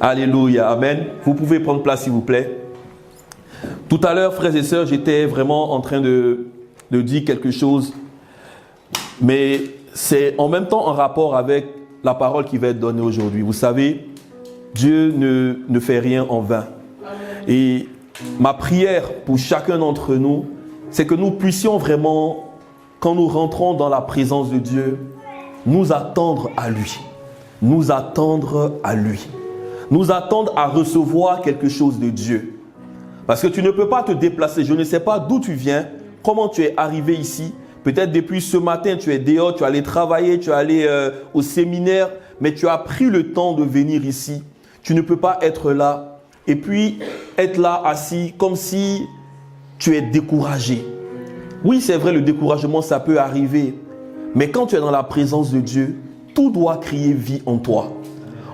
Alléluia, amen. Vous pouvez prendre place s'il vous plaît. Tout à l'heure, frères et sœurs, j'étais vraiment en train de dire quelque chose, mais c'est en même temps en rapport avec la parole qui va être donnée aujourd'hui. Vous savez, Dieu ne fait rien en vain. Et ma prière pour chacun d'entre nous, c'est que nous puissions vraiment, quand nous rentrons dans la présence de Dieu, nous attendre à lui. Nous attendre à lui. Nous attendre à recevoir quelque chose de Dieu. Parce que tu ne peux pas te déplacer. Je ne sais pas d'où tu viens, comment tu es arrivé ici. Peut-être depuis ce matin, tu es dehors, tu es allé travailler, tu es allé au séminaire, mais tu as pris le temps de venir ici. Tu ne peux pas être là et puis être là assis comme si tu es découragé. Oui, c'est vrai, le découragement, ça peut arriver. Mais quand tu es dans la présence de Dieu, tout doit crier vie en toi.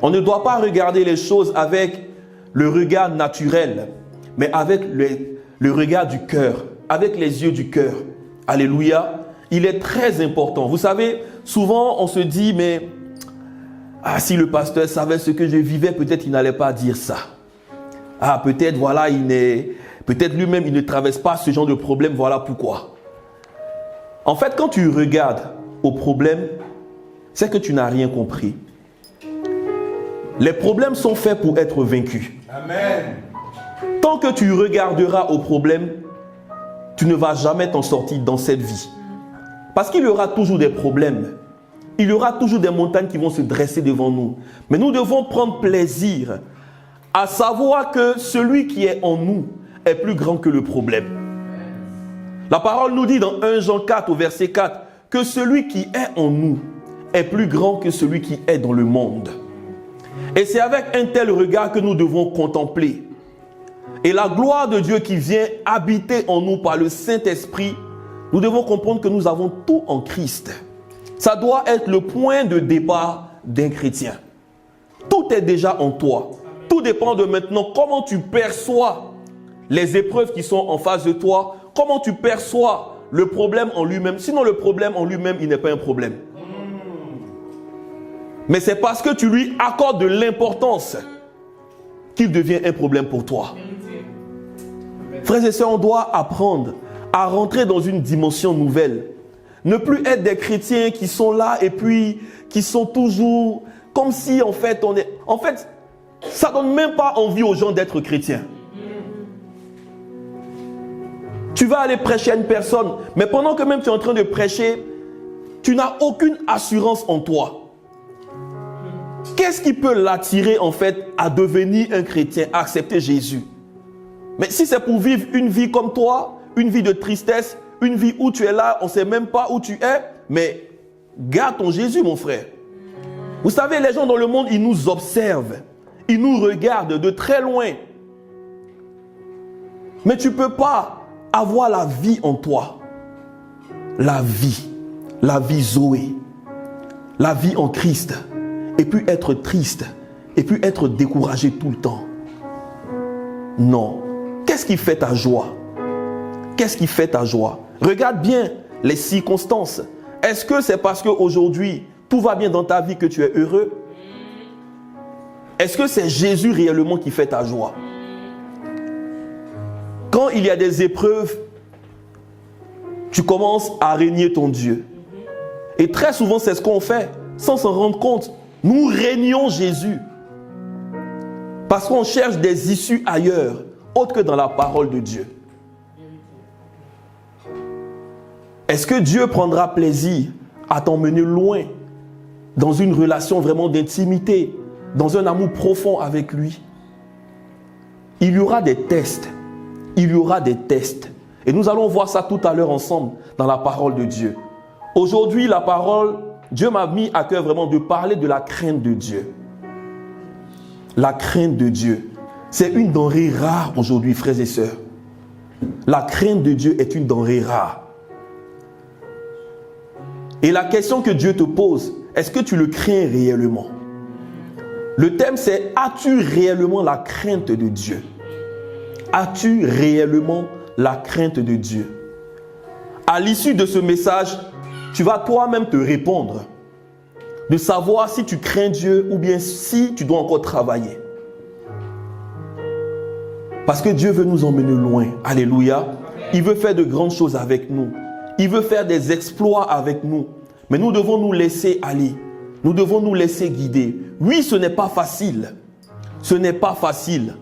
On ne doit pas regarder les choses avec le regard naturel, mais avec le regard du cœur, avec les yeux du cœur. Alléluia. Il est très important. Vous savez, souvent on se dit, mais si le pasteur savait ce que je vivais, peut-être il n'allait pas dire ça. Peut-être voilà, peut-être lui-même il ne traverse pas ce genre de problème, voilà pourquoi. En fait, quand tu regardes au problème, c'est que tu n'as rien compris. Les problèmes sont faits pour être vaincus. Amen. Tant que tu regarderas au problème, tu ne vas jamais t'en sortir dans cette vie. Parce qu'il y aura toujours des problèmes. Il y aura toujours des montagnes qui vont se dresser devant nous. Mais nous devons prendre plaisir à savoir que celui qui est en nous est plus grand que le problème. La parole nous dit dans 1 Jean 4 au verset 4 que celui qui est en nous est plus grand que celui qui est dans le monde. Et c'est avec un tel regard que nous devons contempler. Et la gloire de Dieu qui vient habiter en nous par le Saint-Esprit, nous devons comprendre que nous avons tout en Christ. Ça doit être le point de départ d'un chrétien. Tout est déjà en toi. Tout dépend de maintenant comment tu perçois les épreuves qui sont en face de toi, comment tu perçois le problème en lui-même. Sinon, le problème en lui-même, il n'est pas un problème. Mais c'est parce que tu lui accordes de l'importance qu'il devient un problème pour toi. Frères et sœurs, on doit apprendre à rentrer dans une dimension nouvelle. Ne plus être des chrétiens qui sont là et puis qui sont toujours comme si en fait on est... En fait, ça ne donne même pas envie aux gens d'être chrétiens. Tu vas aller prêcher à une personne, mais pendant que même tu es en train de prêcher, tu n'as aucune assurance en toi. Qu'est-ce qui peut l'attirer en fait à devenir un chrétien, à accepter Jésus? Mais si c'est pour vivre une vie comme toi, une vie de tristesse, une vie où tu es là, on ne sait même pas où tu es, mais garde ton Jésus, mon frère. Vous savez, les gens dans le monde, ils nous observent, ils nous regardent de très loin. Mais tu ne peux pas avoir la vie en toi. La vie Zoé, la vie en Christ. Et puis être triste, et puis être découragé tout le temps. Non. Qu'est-ce qui fait ta joie? Qu'est-ce qui fait ta joie? Regarde bien les circonstances. Est-ce que c'est parce qu'aujourd'hui, tout va bien dans ta vie que tu es heureux? Est-ce que c'est Jésus réellement qui fait ta joie? Quand il y a des épreuves, tu commences à régner ton Dieu. Et très souvent, c'est ce qu'on fait, sans s'en rendre compte. Nous régnons Jésus parce qu'on cherche des issues ailleurs, autres que dans la parole de Dieu. Est-ce que Dieu prendra plaisir à t'emmener loin dans une relation vraiment d'intimité, dans un amour profond avec lui? Il y aura des tests. Il y aura des tests. Et nous allons voir ça tout à l'heure ensemble dans la parole de Dieu. Aujourd'hui, la parole... Dieu m'a mis à cœur vraiment de parler de la crainte de Dieu. La crainte de Dieu. C'est une denrée rare aujourd'hui, frères et sœurs. La crainte de Dieu est une denrée rare. Et la question que Dieu te pose, est-ce que tu le crains réellement? Le thème c'est, as-tu réellement la crainte de Dieu? As-tu réellement la crainte de Dieu? À l'issue de ce message, tu vas toi-même te répondre de savoir si tu crains Dieu ou bien si tu dois encore travailler. Parce que Dieu veut nous emmener loin. Alléluia. Il veut faire de grandes choses avec nous. Il veut faire des exploits avec nous. Mais nous devons nous laisser aller. Nous devons nous laisser guider. Oui, ce n'est pas facile. Ce n'est pas facile.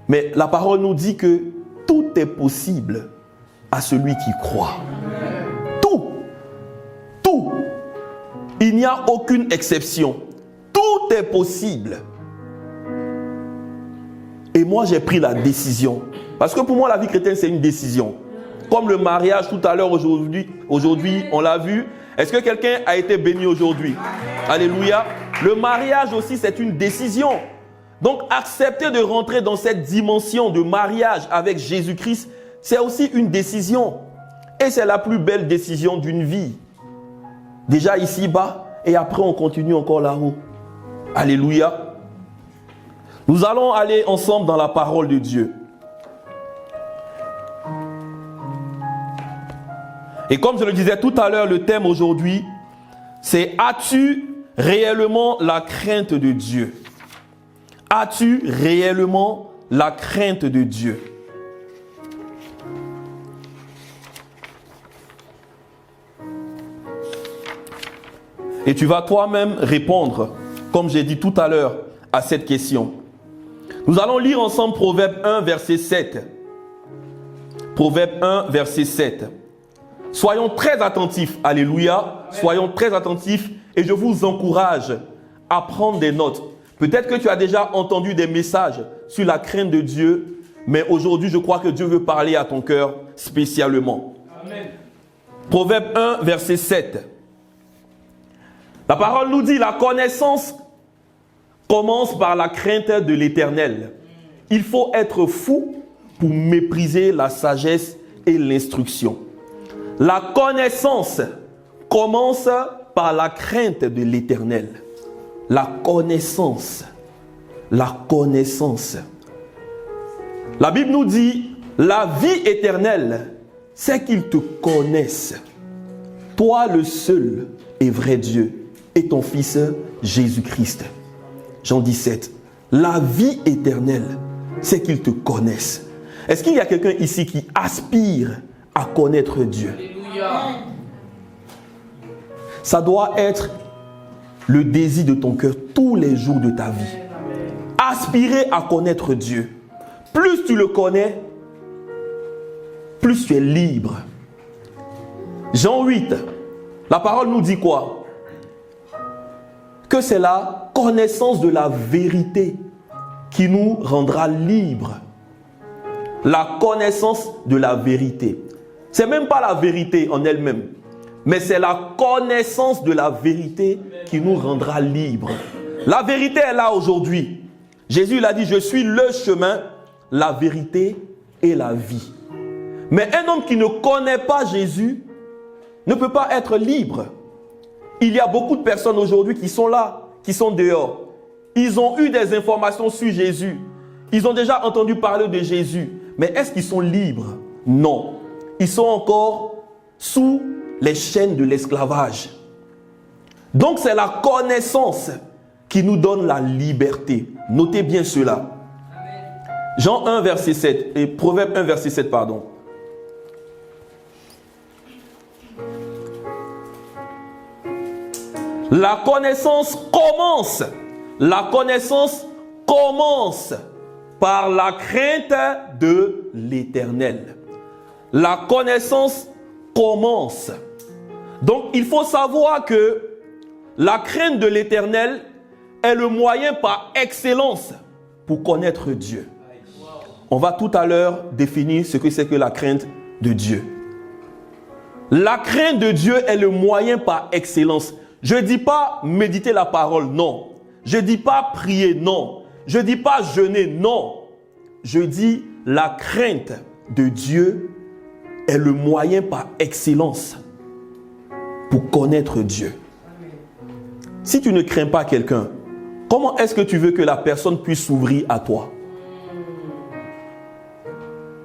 Mais la parole nous dit que tout est possible à celui qui croit. Tout. Tout. Il n'y a aucune exception. Tout est possible. Et moi, j'ai pris la décision. Parce que pour moi, la vie chrétienne, c'est une décision. Comme le mariage tout à l'heure, aujourd'hui, on l'a vu. Est-ce que quelqu'un a été béni aujourd'hui? Alléluia. Le mariage aussi, c'est une décision. Donc, accepter de rentrer dans cette dimension de mariage avec Jésus-Christ, c'est aussi une décision. Et c'est la plus belle décision d'une vie. Déjà ici-bas, et après on continue encore là-haut. Alléluia. Nous allons aller ensemble dans la parole de Dieu. Et comme je le disais tout à l'heure, le thème aujourd'hui, c'est « As-tu réellement la crainte de Dieu ?» As-tu réellement la crainte de Dieu? Et tu vas toi-même répondre, comme j'ai dit tout à l'heure, à cette question. Nous allons lire ensemble Proverbe 1, verset 7. Proverbe 1, verset 7. Soyons très attentifs, alléluia, soyons très attentifs et je vous encourage à prendre des notes. Peut-être que tu as déjà entendu des messages sur la crainte de Dieu, mais aujourd'hui, je crois que Dieu veut parler à ton cœur spécialement. Amen. Proverbe 1, verset 7. La parole nous dit, la connaissance commence par la crainte de l'Éternel. Il faut être fou pour mépriser la sagesse et l'instruction. La connaissance commence par la crainte de l'Éternel. La connaissance. La connaissance. La Bible nous dit, la vie éternelle, c'est qu'ils te connaissent. Toi le seul et vrai Dieu et ton Fils Jésus-Christ. Jean 17. La vie éternelle, c'est qu'ils te connaissent. Est-ce qu'il y a quelqu'un ici qui aspire à connaître Dieu? Alléluia. Ça doit être le désir de ton cœur tous les jours de ta vie. Aspirer à connaître Dieu. Plus tu le connais, plus tu es libre. Jean 8, la parole nous dit quoi? Que c'est la connaissance de la vérité qui nous rendra libres. La connaissance de la vérité. C'est même pas la vérité en elle-même, mais c'est la connaissance de la vérité qui nous rendra libres. La vérité est là aujourd'hui. Jésus l'a dit, je suis le chemin, la vérité et la vie. Mais un homme qui ne connaît pas Jésus ne peut pas être libre. Il y a beaucoup de personnes aujourd'hui qui sont là, qui sont dehors. Ils ont eu des informations sur Jésus. Ils ont déjà entendu parler de Jésus. Mais est-ce qu'ils sont libres? Non. Ils sont encore sous les chaînes de l'esclavage. Donc c'est la connaissance qui nous donne la liberté. Notez bien cela. Jean 1, verset 7, et Proverbe 1, verset 7, pardon. La connaissance commence. La connaissance commence par la crainte de l'Éternel. La connaissance commence. Donc, il faut savoir que la crainte de l'Éternel est le moyen par excellence pour connaître Dieu. On va tout à l'heure définir ce que c'est que la crainte de Dieu. La crainte de Dieu est le moyen par excellence. Je ne dis pas méditer la parole, non. Je ne dis pas prier, non. Je ne dis pas jeûner, non. Je dis la crainte de Dieu est le moyen par excellence pour connaître Dieu. Si tu ne crains pas quelqu'un, comment est-ce que tu veux que la personne puisse s'ouvrir à toi?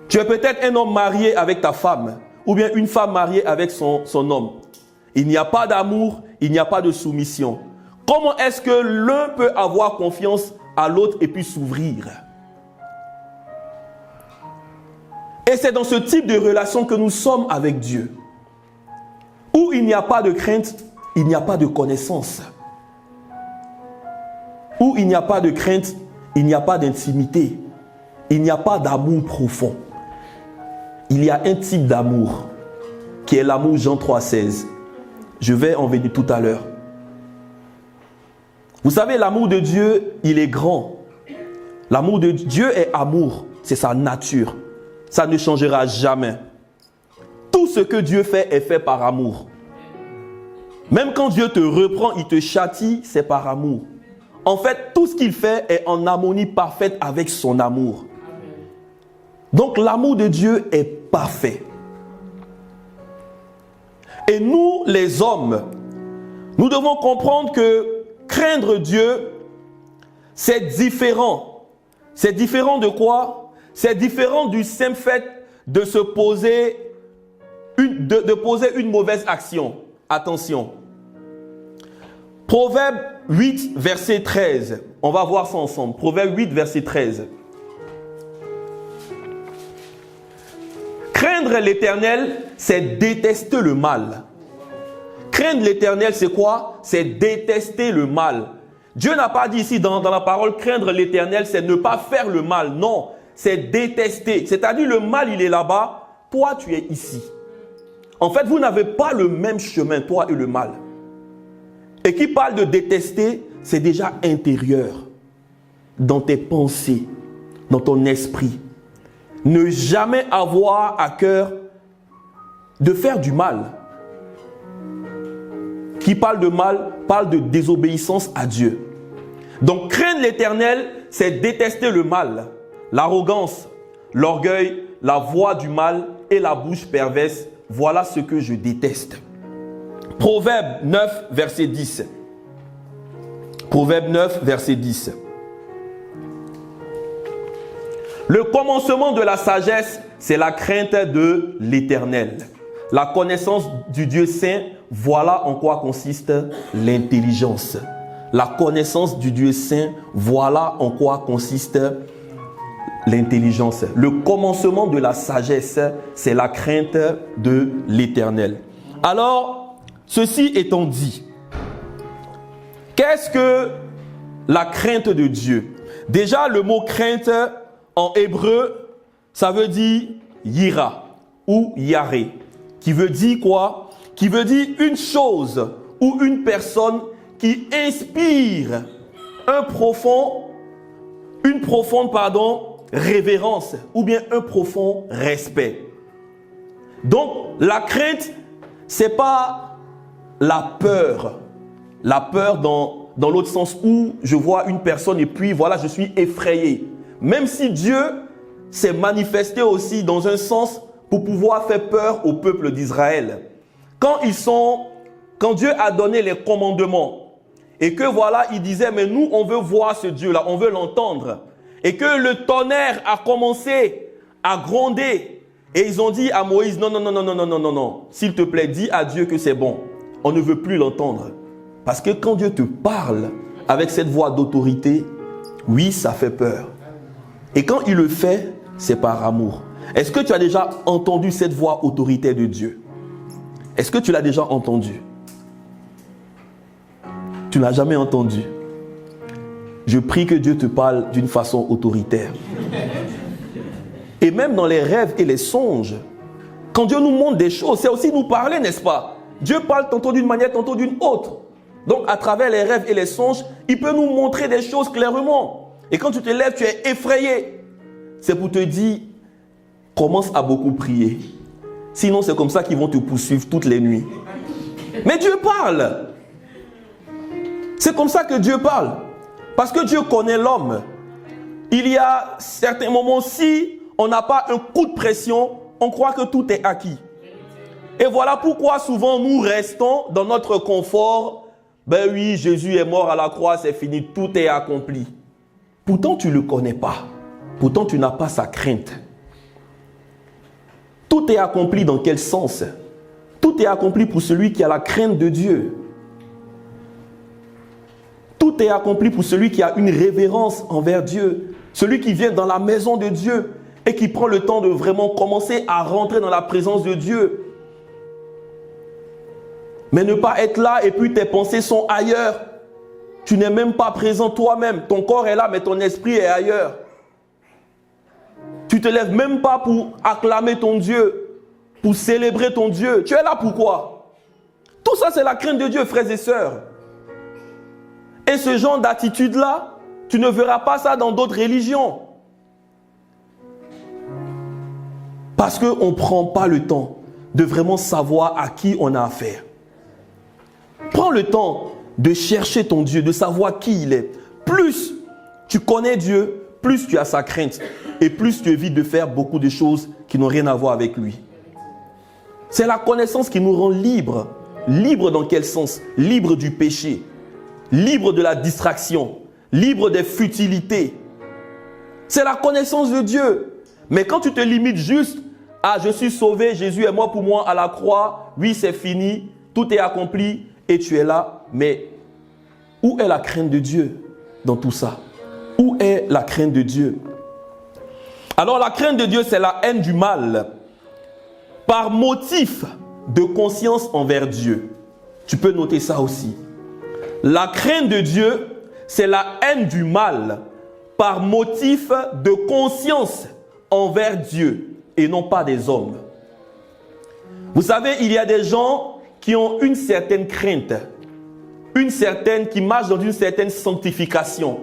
Tu es peut-être un homme marié avec ta femme, ou bien une femme mariée avec son homme. Il n'y a pas d'amour, il n'y a pas de soumission. Comment est-ce que l'un peut avoir confiance à l'autre et puis s'ouvrir? Et c'est dans ce type de relation que nous sommes avec Dieu. Où il n'y a pas de crainte, il n'y a pas de connaissance. Où il n'y a pas de crainte, il n'y a pas d'intimité. Il n'y a pas d'amour profond. Il y a un type d'amour qui est l'amour Jean 3,16. Je vais en venir tout à l'heure. Vous savez, l'amour de Dieu, il est grand. L'amour de Dieu est amour. C'est sa nature. Ça ne changera jamais. Tout ce que Dieu fait est fait par amour. Même quand Dieu te reprend, il te châtie, c'est par amour. En fait, tout ce qu'il fait est en harmonie parfaite avec son amour. Donc l'amour de Dieu est parfait. Et nous, les hommes, nous devons comprendre que craindre Dieu, c'est différent. C'est différent de quoi? C'est différent du simple fait de se poser poser une mauvaise action. Attention. Proverbe 8, verset 13. On va voir ça ensemble. Proverbe 8, verset 13. Craindre l'Éternel, c'est détester le mal. Craindre l'Éternel, c'est quoi? C'est détester le mal. Dieu n'a pas dit ici dans la parole, craindre l'Éternel, c'est ne pas faire le mal. Non, c'est détester. C'est-à-dire le mal, il est là-bas. Toi, tu es ici. En fait, vous n'avez pas le même chemin, toi et le mal. Et qui parle de détester, c'est déjà intérieur. Dans tes pensées, dans ton esprit. Ne jamais avoir à cœur de faire du mal. Qui parle de mal, parle de désobéissance à Dieu. Donc craindre l'Éternel, c'est détester le mal, l'arrogance, l'orgueil, la voix du mal et la bouche perverse. Voilà ce que je déteste. Proverbe 9, verset 10. Proverbe 9, verset 10. Le commencement de la sagesse, c'est la crainte de l'Éternel. La connaissance du Dieu saint, voilà en quoi consiste l'intelligence. La connaissance du Dieu saint, voilà en quoi consiste l'intelligence. Le commencement de la sagesse, c'est la crainte de l'Éternel. Alors, ceci étant dit, qu'est-ce que la crainte de Dieu? Déjà, le mot crainte en hébreu, ça veut dire yira ou yaré, qui veut dire quoi? Qui veut dire une chose ou une personne qui inspire une profonde révérence ou bien un profond respect. Donc, la crainte, c'est pas la peur. La peur dans l'autre sens où je vois une personne et puis voilà, je suis effrayé. Même si Dieu s'est manifesté aussi dans un sens pour pouvoir faire peur au peuple d'Israël. Quand Dieu a donné les commandements et que voilà, il disait, mais nous, on veut voir ce Dieu-là, on veut l'entendre. Et que le tonnerre a commencé à gronder. Et ils ont dit à Moïse, non, s'il te plaît, dis à Dieu que c'est bon. On ne veut plus l'entendre. Parce que quand Dieu te parle avec cette voix d'autorité, oui, ça fait peur. Et quand il le fait, c'est par amour. Est-ce que tu as déjà entendu cette voix autoritaire de Dieu? Est-ce que tu l'as déjà entendu? Tu n'as jamais entendu. Je prie que Dieu te parle d'une façon autoritaire. Et même dans les rêves et les songes, quand Dieu nous montre des choses, c'est aussi nous parler, n'est-ce pas? Dieu parle tantôt d'une manière, tantôt d'une autre. Donc à travers les rêves et les songes, il peut nous montrer des choses clairement. Et quand tu te lèves, tu es effrayé. C'est pour te dire, commence à beaucoup prier. Sinon, c'est comme ça qu'ils vont te poursuivre toutes les nuits. Mais Dieu parle. C'est comme ça que Dieu parle. Parce que Dieu connaît l'homme. Il y a certains moments, si on n'a pas un coup de pression, on croit que tout est acquis. Et voilà pourquoi souvent nous restons dans notre confort. Ben oui, Jésus est mort à la croix, c'est fini, tout est accompli. Pourtant, tu ne le connais pas. Pourtant, tu n'as pas sa crainte. Tout est accompli dans quel sens? Tout est accompli pour celui qui a la crainte de Dieu. Tout est accompli pour celui qui a une révérence envers Dieu. Celui qui vient dans la maison de Dieu, et qui prend le temps de vraiment commencer à rentrer dans la présence de Dieu. Mais ne pas être là et puis tes pensées sont ailleurs. Tu n'es même pas présent toi-même. Ton corps est là, mais ton esprit est ailleurs. Tu ne te lèves même pas pour acclamer ton Dieu, pour célébrer ton Dieu. Tu es là pourquoi? Tout ça, c'est la crainte de Dieu, frères et sœurs. Et ce genre d'attitude-là, tu ne verras pas ça dans d'autres religions. Parce qu'on ne prend pas le temps de vraiment savoir à qui on a affaire. Prends le temps de chercher ton Dieu, de savoir qui il est. Plus tu connais Dieu, plus tu as sa crainte et plus tu évites de faire beaucoup de choses qui n'ont rien à voir avec lui. C'est la connaissance qui nous rend libres. Libres dans quel sens? Libres du péché, libres de la distraction, libres des futilités. C'est la connaissance de Dieu. Mais quand tu te limites juste à « je suis sauvé, Jésus est mort pour moi à la croix, oui c'est fini, tout est accompli » et tu es là, mais où est la crainte de Dieu dans tout ça? Où est la crainte de Dieu? Alors la crainte de Dieu, c'est la haine du mal par motif de conscience envers Dieu. Tu peux noter ça aussi. La crainte de Dieu, c'est la haine du mal par motif de conscience envers Dieu et non pas des hommes. Vous savez, il y a des gens qui ont une certaine crainte, qui marchent dans une certaine sanctification.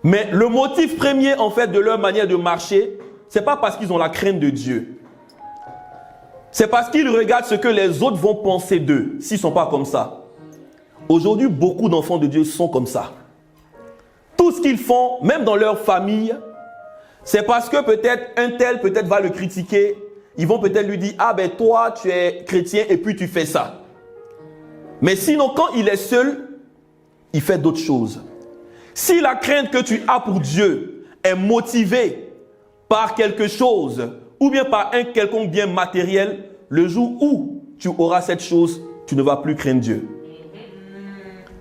Mais le motif premier, en fait, de leur manière de marcher, ce n'est pas parce qu'ils ont la crainte de Dieu. C'est parce qu'ils regardent ce que les autres vont penser d'eux, s'ils ne sont pas comme ça. Aujourd'hui, beaucoup d'enfants de Dieu sont comme ça. Tout ce qu'ils font, même dans leur famille, c'est parce que peut-être un tel va le critiquer. Ils vont peut-être lui dire « Ah ben toi, tu es chrétien et puis tu fais ça. » Mais sinon, quand il est seul, il fait d'autres choses. Si la crainte que tu as pour Dieu est motivée par quelque chose ou bien par un quelconque bien matériel, le jour où tu auras cette chose, tu ne vas plus craindre Dieu.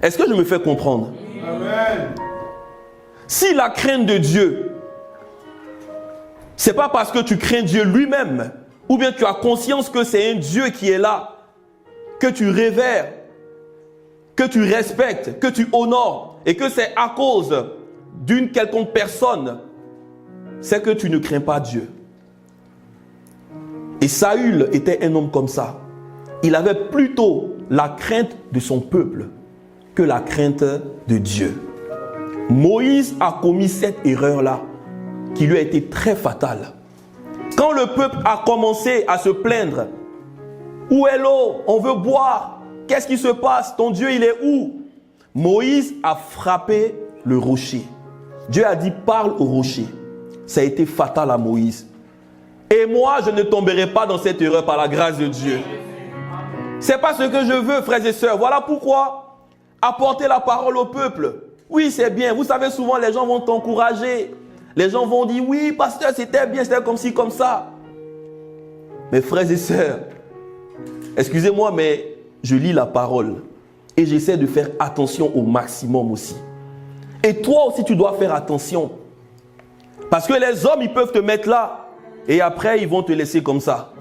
Est-ce que je me fais comprendre? Amen. Si la crainte de Dieu, ce n'est pas parce que tu crains Dieu lui-même, ou bien tu as conscience que c'est un Dieu qui est là, que tu révères, que tu respectes, que tu honores, et que c'est à cause d'une quelconque personne, c'est que tu ne crains pas Dieu. Et Saül était un homme comme ça. Il avait plutôt la crainte de son peuple que la crainte de Dieu. Moïse a commis cette erreur-là qui lui a été très fatale. Quand le peuple a commencé à se plaindre, où est l'eau? On veut boire. Qu'est-ce qui se passe? Ton Dieu, il est où? Moïse a frappé le rocher. Dieu a dit, parle au rocher. Ça a été fatal à Moïse. Et moi, je ne tomberai pas dans cette erreur par la grâce de Dieu. C'est pas ce que je veux, frères et sœurs. Voilà pourquoi apporter la parole au peuple. Oui, c'est bien. Vous savez, souvent, les gens vont t'encourager. Les gens vont dire, oui, pasteur, c'était bien, c'était comme ci, comme ça. Mais frères et sœurs, excusez-moi, mais je lis la parole et j'essaie de faire attention au maximum aussi. Et toi aussi, tu dois faire attention. Parce que les hommes, ils peuvent te mettre là et après, ils vont te laisser comme ça.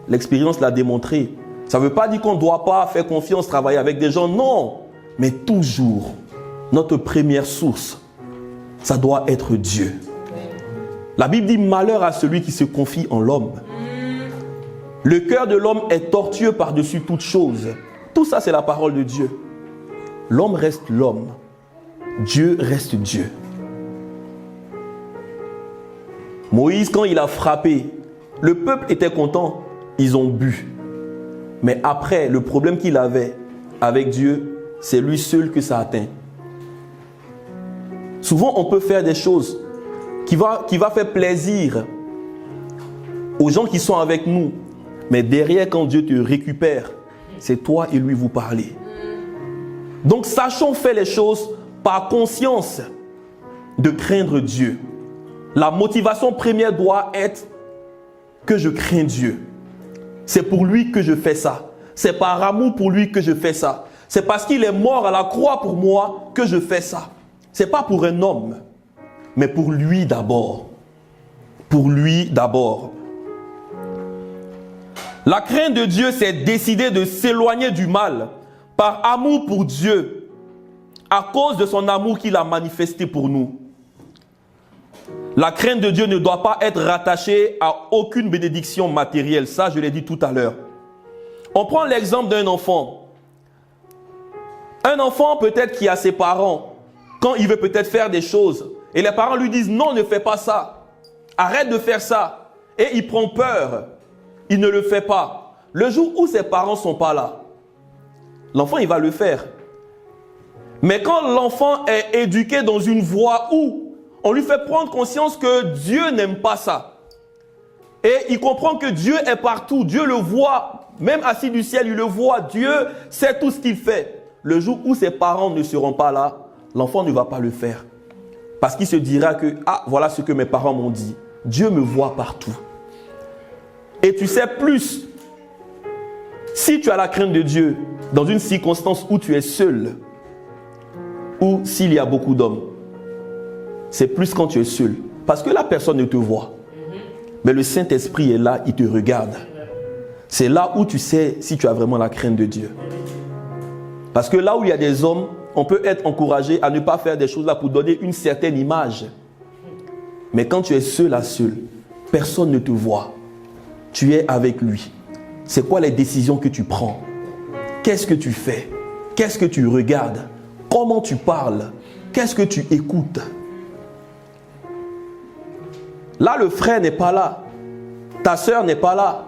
L'expérience l'a démontré. Ça ne veut pas dire qu'on ne doit pas faire confiance, travailler avec des gens, non. Mais toujours, notre première source, ça doit être Dieu. La Bible dit malheur à celui qui se confie en l'homme. Le cœur de l'homme est tortueux par-dessus toute chose. Tout ça, c'est la parole de Dieu. L'homme reste l'homme. Dieu reste Dieu. Moïse, quand il a frappé, le peuple était content. Ils ont bu. Mais après, le problème qu'il avait avec Dieu, c'est lui seul que ça atteint. Souvent, on peut faire des choses qui va faire plaisir aux gens qui sont avec nous. Mais derrière, quand Dieu te récupère, c'est toi et lui vous parlez. Donc, sachons faire les choses par conscience de craindre Dieu. La motivation première doit être que je crains Dieu. C'est pour lui que je fais ça. C'est par amour pour lui que je fais ça. C'est parce qu'il est mort à la croix pour moi que je fais ça. Ce n'est pas pour un homme, mais pour lui d'abord. pour lui d'abord. La crainte de Dieu, c'est décider de s'éloigner du mal par amour pour Dieu, à cause de son amour qu'il a manifesté pour nous. La crainte de Dieu ne doit pas être rattachée à aucune bénédiction matérielle. Ça, je l'ai dit tout à l'heure. On prend l'exemple d'un enfant. Un enfant peut-être qui a ses parents, quand il veut peut-être faire des choses, et les parents lui disent « Non, ne fais pas ça. Arrête de faire ça. » Et il prend peur. Il ne le fait pas. Le jour où ses parents ne sont pas là, l'enfant, il va le faire. Mais quand l'enfant est éduqué dans une voie où on lui fait prendre conscience que Dieu n'aime pas ça, et il comprend que Dieu est partout, Dieu le voit, même assis du ciel, il le voit, Dieu sait tout ce qu'il fait. Le jour où ses parents ne seront pas là, l'enfant ne va pas le faire. Parce qu'il se dira que, ah, voilà ce que mes parents m'ont dit. Dieu me voit partout. Et tu sais plus, si tu as la crainte de Dieu dans une circonstance où tu es seul, ou s'il y a beaucoup d'hommes, c'est plus quand tu es seul. Parce que la personne ne te voit. Mais le Saint-Esprit est là, il te regarde. C'est là où tu sais si tu as vraiment la crainte de Dieu. Parce que là où il y a des hommes, on peut être encouragé à ne pas faire des choses là pour donner une certaine image. Mais quand tu es seul à seul, personne ne te voit. Tu es avec lui. C'est quoi les décisions que tu prends? Qu'est-ce que tu fais? Qu'est-ce que tu regardes? Comment tu parles? Qu'est-ce que tu écoutes? Là, le frère n'est pas là. Ta sœur n'est pas là.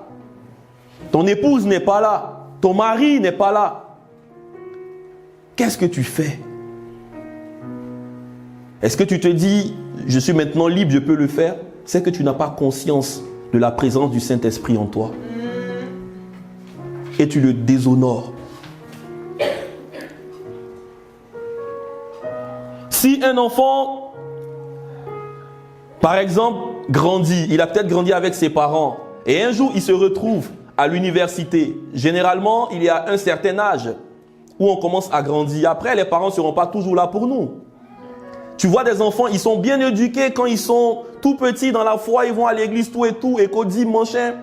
Ton épouse n'est pas là. Ton mari n'est pas là. Qu'est-ce que tu fais? Est-ce que tu te dis, je suis maintenant libre, je peux le faire? C'est que tu n'as pas conscience de la présence du Saint-Esprit en toi. Et tu le déshonores. Si un enfant, par exemple, grandit, il a peut-être grandi avec ses parents, et un jour il se retrouve à l'université. Généralement, il y a un certain âge où on commence à grandir. Après, les parents ne seront pas toujours là pour nous. Tu vois des enfants, ils sont bien éduqués quand ils sont tout petits dans la foi, ils vont à l'église tout et tout, et qu'on dit machin.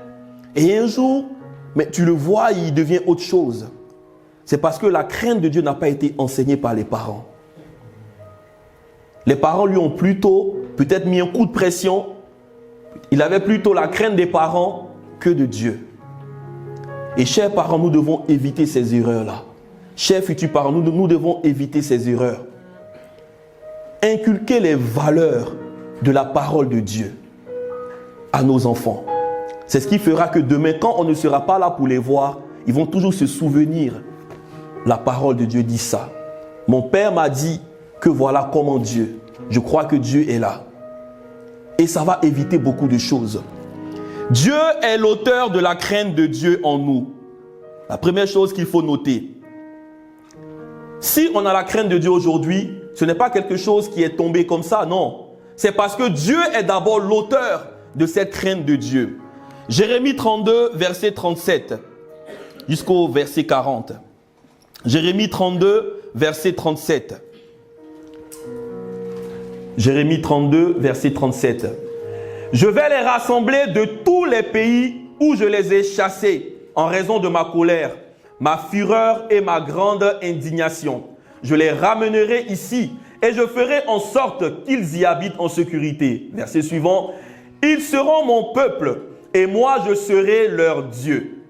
Et un jour, mais tu le vois, il devient autre chose. C'est parce que la crainte de Dieu n'a pas été enseignée par les parents. Les parents lui ont plutôt peut-être mis un coup de pression. Il avait plutôt la crainte des parents que de Dieu. Et chers parents, nous devons éviter ces erreurs-là. Chers futurs parents, nous devons éviter ces erreurs. Inculquer les valeurs de la parole de Dieu à nos enfants. C'est ce qui fera que demain, quand on ne sera pas là pour les voir, ils vont toujours se souvenir. La parole de Dieu dit ça. Mon père m'a dit que voilà comment Dieu. Je crois que Dieu est là. Et ça va éviter beaucoup de choses. Dieu est l'auteur de la crainte de Dieu en nous. La première chose qu'il faut noter. Si on a la crainte de Dieu aujourd'hui, ce n'est pas quelque chose qui est tombé comme ça, non. C'est parce que Dieu est d'abord l'auteur de cette crainte de Dieu. Jérémie 32, verset 37 jusqu'au verset 40. Jérémie 32, verset 37. Jérémie 32, verset 37. Je vais les rassembler de tous les pays où je les ai chassés en raison de ma colère, ma fureur et ma grande indignation. Je les ramènerai ici et je ferai en sorte qu'ils y habitent en sécurité. Verset suivant. Ils seront mon peuple et moi je serai leur Dieu.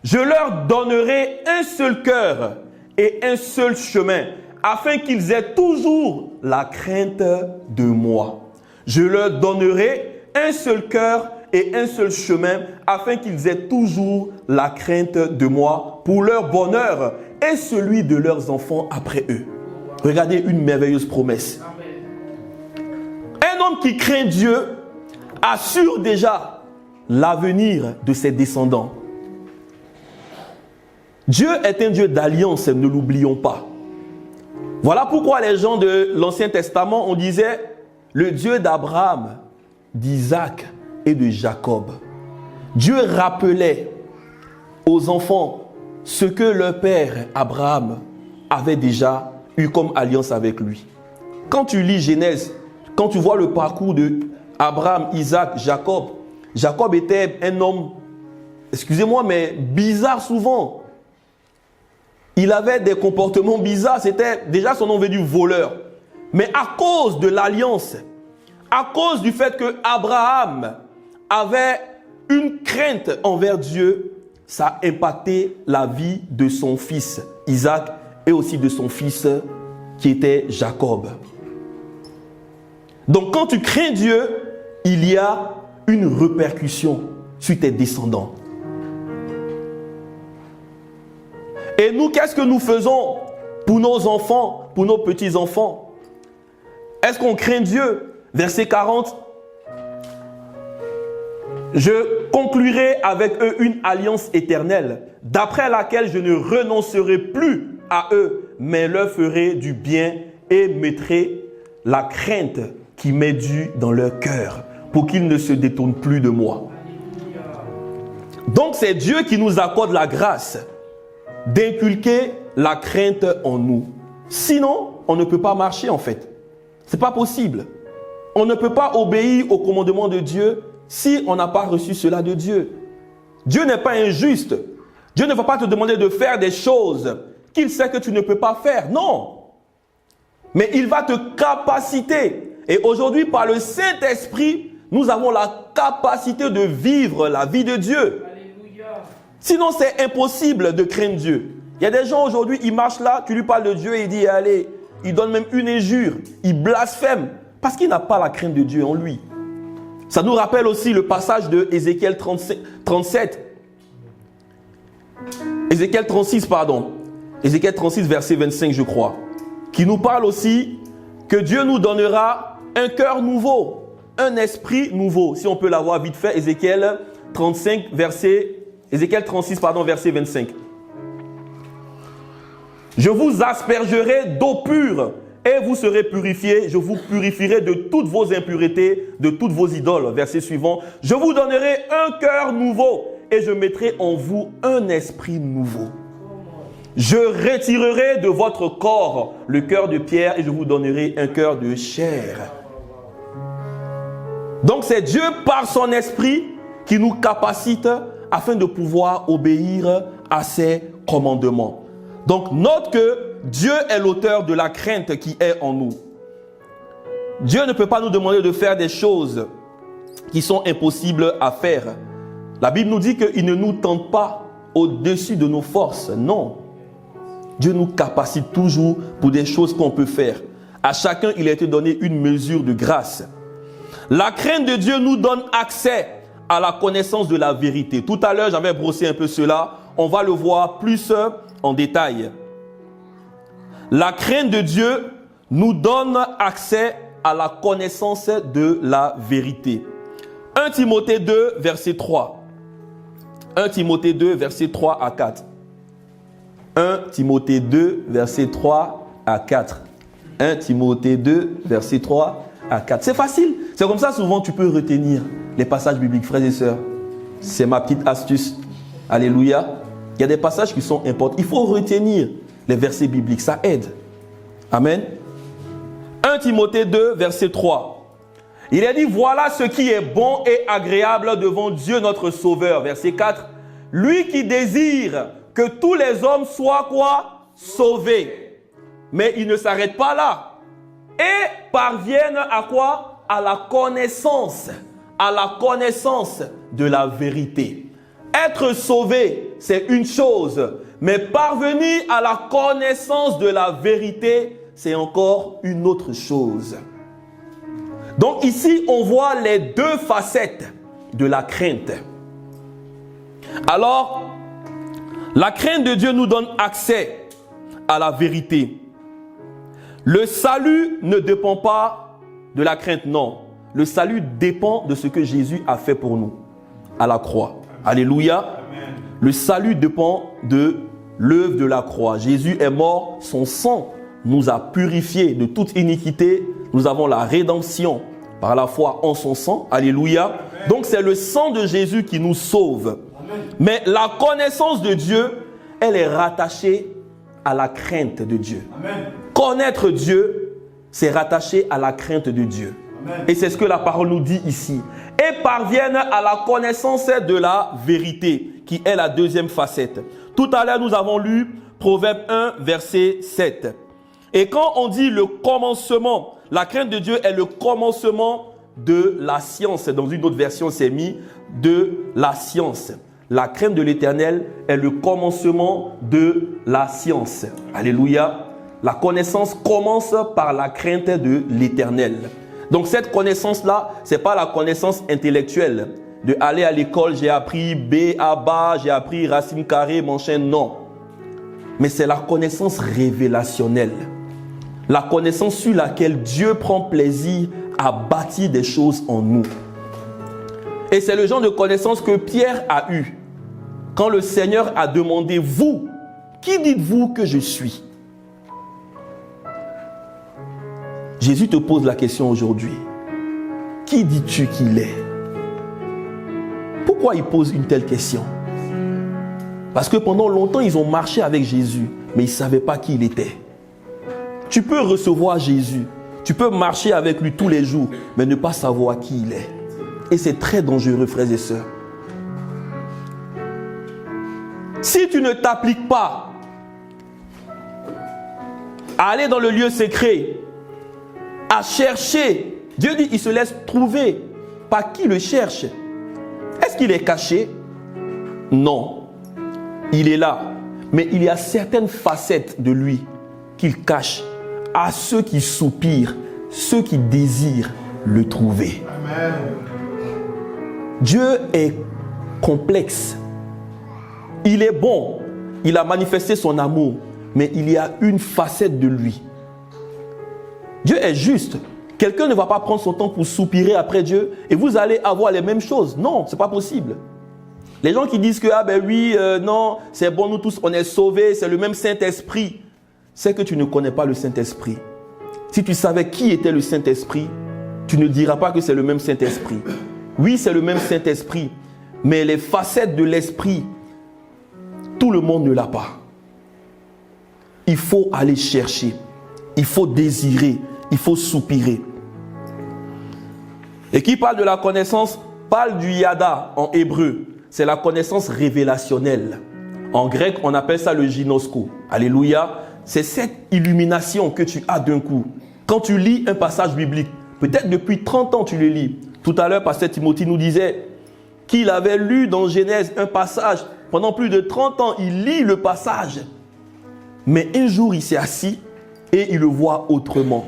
Je leur donnerai un seul cœur et un seul chemin afin qu'ils aient toujours la crainte de moi. Je leur donnerai un seul cœur et un seul chemin afin qu'ils aient toujours la crainte de moi pour leur bonheur et celui de leurs enfants après eux. Regardez une merveilleuse promesse. Un homme qui craint Dieu assure déjà l'avenir de ses descendants. Dieu est un Dieu d'alliance, ne l'oublions pas. Voilà pourquoi les gens de l'Ancien Testament, on disait le Dieu d'Abraham, d'Isaac et de Jacob. Dieu rappelait aux enfants ce que leur père Abraham avait déjà eu comme alliance avec lui. Quand tu lis Genèse, quand tu vois le parcours de Abraham, Isaac, Jacob. Jacob était un homme, excusez-moi, mais bizarre souvent. Il avait des comportements bizarres. C'était déjà son nom veut dire voleur. Mais à cause de l'alliance, à cause du fait que Abraham avait une crainte envers Dieu, ça a impacté la vie de son fils Isaac et aussi de son fils qui était Jacob. Donc quand tu crains Dieu, il y a une répercussion sur tes descendants. Et nous, qu'est-ce que nous faisons pour nos enfants, pour nos petits-enfants? Est-ce qu'on craint Dieu? Verset 40. Je conclurai avec eux une alliance éternelle, d'après laquelle je ne renoncerai plus à eux, mais leur ferai du bien et mettrai la crainte qui m'est due dans leur cœur, pour qu'ils ne se détournent plus de moi. Donc c'est Dieu qui nous accorde la grâce d'inculquer la crainte en nous. Sinon, on ne peut pas marcher en fait. Ce n'est pas possible. On ne peut pas obéir au commandement de Dieu si on n'a pas reçu cela de Dieu. Dieu n'est pas injuste. Dieu ne va pas te demander de faire des choses qu'il sait que tu ne peux pas faire. Non. Mais il va te capaciter. Et aujourd'hui, par le Saint-Esprit, nous avons la capacité de vivre la vie de Dieu. Alléluia. Sinon, c'est impossible de craindre Dieu. Il y a des gens aujourd'hui, ils marchent là, tu lui parles de Dieu et il dit allez, il donne même une injure, il blasphème parce qu'il n'a pas la crainte de Dieu en lui. Ça nous rappelle aussi le passage de Ézéchiel 37. Ézéchiel 36, pardon. Ézéchiel 36, verset 25, je crois. Qui nous parle aussi que Dieu nous donnera un cœur nouveau, un esprit nouveau. Si on peut l'avoir vite fait, Ézéchiel 36, verset 25. Je vous aspergerai d'eau pure et vous serez purifiés. Je vous purifierai de toutes vos impuretés, de toutes vos idoles. Verset suivant. Je vous donnerai un cœur nouveau et je mettrai en vous un esprit nouveau. Je retirerai de votre corps le cœur de pierre et je vous donnerai un cœur de chair. Donc c'est Dieu par son esprit qui nous capacite afin de pouvoir obéir à ses commandements. Donc note que Dieu est l'auteur de la crainte qui est en nous. Dieu ne peut pas nous demander de faire des choses qui sont impossibles à faire. La Bible nous dit qu'il ne nous tente pas au-dessus de nos forces. Non. Dieu nous capacite toujours pour des choses qu'on peut faire. À chacun, il a été donné une mesure de grâce. La crainte de Dieu nous donne accès à la connaissance de la vérité. Tout à l'heure, j'avais brossé un peu cela. On va le voir plus en détail. La crainte de Dieu nous donne accès à la connaissance de la vérité. 1 Timothée 2, verset 3. 1 Timothée 2, verset 3 à 4. 1 Timothée 2, verset 3 à 4. 1 Timothée 2, verset 3 à 4. C'est facile. C'est comme ça, souvent, tu peux retenir les passages bibliques, frères et sœurs. C'est ma petite astuce. Alléluia. Il y a des passages qui sont importants. Il faut retenir les versets bibliques. Ça aide. Amen. 1 Timothée 2, verset 3. Il a dit, voilà ce qui est bon et agréable devant Dieu notre Sauveur. Verset 4. Lui qui désire que tous les hommes soient quoi? Sauvés. Mais il ne s'arrête pas là. Et parviennent à quoi? À la connaissance. À la connaissance de la vérité. Être sauvé, c'est une chose. Mais parvenir à la connaissance de la vérité, c'est encore une autre chose. Donc ici, on voit les deux facettes de la crainte. Alors, la crainte de Dieu nous donne accès à la vérité. Le salut ne dépend pas de la crainte, non. Le salut dépend de ce que Jésus a fait pour nous à la croix. Alléluia. Amen. Le salut dépend de l'œuvre de la croix. Jésus est mort, son sang nous a purifiés de toute iniquité. Nous avons la rédemption par la foi en son sang. Alléluia. Amen. Donc c'est le sang de Jésus qui nous sauve. Amen. Mais la connaissance de Dieu, elle est rattachée à la crainte de Dieu. Amen. Connaître Dieu, c'est rattaché à la crainte de Dieu. Amen. Et c'est ce que la parole nous dit ici. Et parviennent à la connaissance de la vérité, qui est la deuxième facette. Tout à l'heure, nous avons lu Proverbe 1, verset 7. Et quand on dit le commencement, la crainte de Dieu est le commencement de la science. Dans une autre version, c'est mis de la science. La crainte de l'Éternel est le commencement de la science. Alléluia. La connaissance commence par la crainte de l'Éternel. Donc cette connaissance-là, ce n'est pas la connaissance intellectuelle. De aller à l'école, j'ai appris B, A, bas, j'ai appris racine carrée, machin, non. Mais c'est la connaissance révélationnelle. La connaissance sur laquelle Dieu prend plaisir à bâtir des choses en nous. Et c'est le genre de connaissance que Pierre a eu. Quand le Seigneur a demandé, vous, qui dites-vous que je suis? Jésus te pose la question aujourd'hui. Qui dis-tu qu'il est? Pourquoi il pose une telle question? Parce que pendant longtemps, ils ont marché avec Jésus, mais ils ne savaient pas qui il était. Tu peux recevoir Jésus, tu peux marcher avec lui tous les jours, mais ne pas savoir qui il est. Et c'est très dangereux, frères et sœurs. Si tu ne t'appliques pas à aller dans le lieu secret, à chercher, Dieu dit, il se laisse trouver par qui le cherche. Est-ce qu'il est caché? Non. Il est là. Mais il y a certaines facettes de lui qu'il cache à ceux qui soupirent, ceux qui désirent le trouver. Amen. Dieu est complexe. Il est bon. Il a manifesté son amour. Mais il y a une facette de lui. Dieu est juste. Quelqu'un ne va pas prendre son temps pour soupirer après Dieu et vous allez avoir les mêmes choses. Non, ce n'est pas possible. Les gens qui disent que, non, c'est bon, nous tous, on est sauvés, c'est le même Saint-Esprit. C'est que tu ne connais pas le Saint-Esprit. Si tu savais qui était le Saint-Esprit, tu ne diras pas que c'est le même Saint-Esprit. Oui, c'est le même Saint-Esprit, mais les facettes de l'Esprit, tout le monde ne l'a pas. Il faut aller chercher, il faut désirer, il faut soupirer. Et qui parle de la connaissance, parle du yada en hébreu. C'est la connaissance révélationnelle. En grec, on appelle ça le ginosko. Alléluia. C'est cette illumination que tu as d'un coup. Quand tu lis un passage biblique, peut-être depuis 30 ans tu le lis. Tout à l'heure, pasteur Timothée nous disait qu'il avait lu dans Genèse un passage. Pendant plus de 30 ans, il lit le passage. Mais un jour, il s'est assis et il le voit autrement.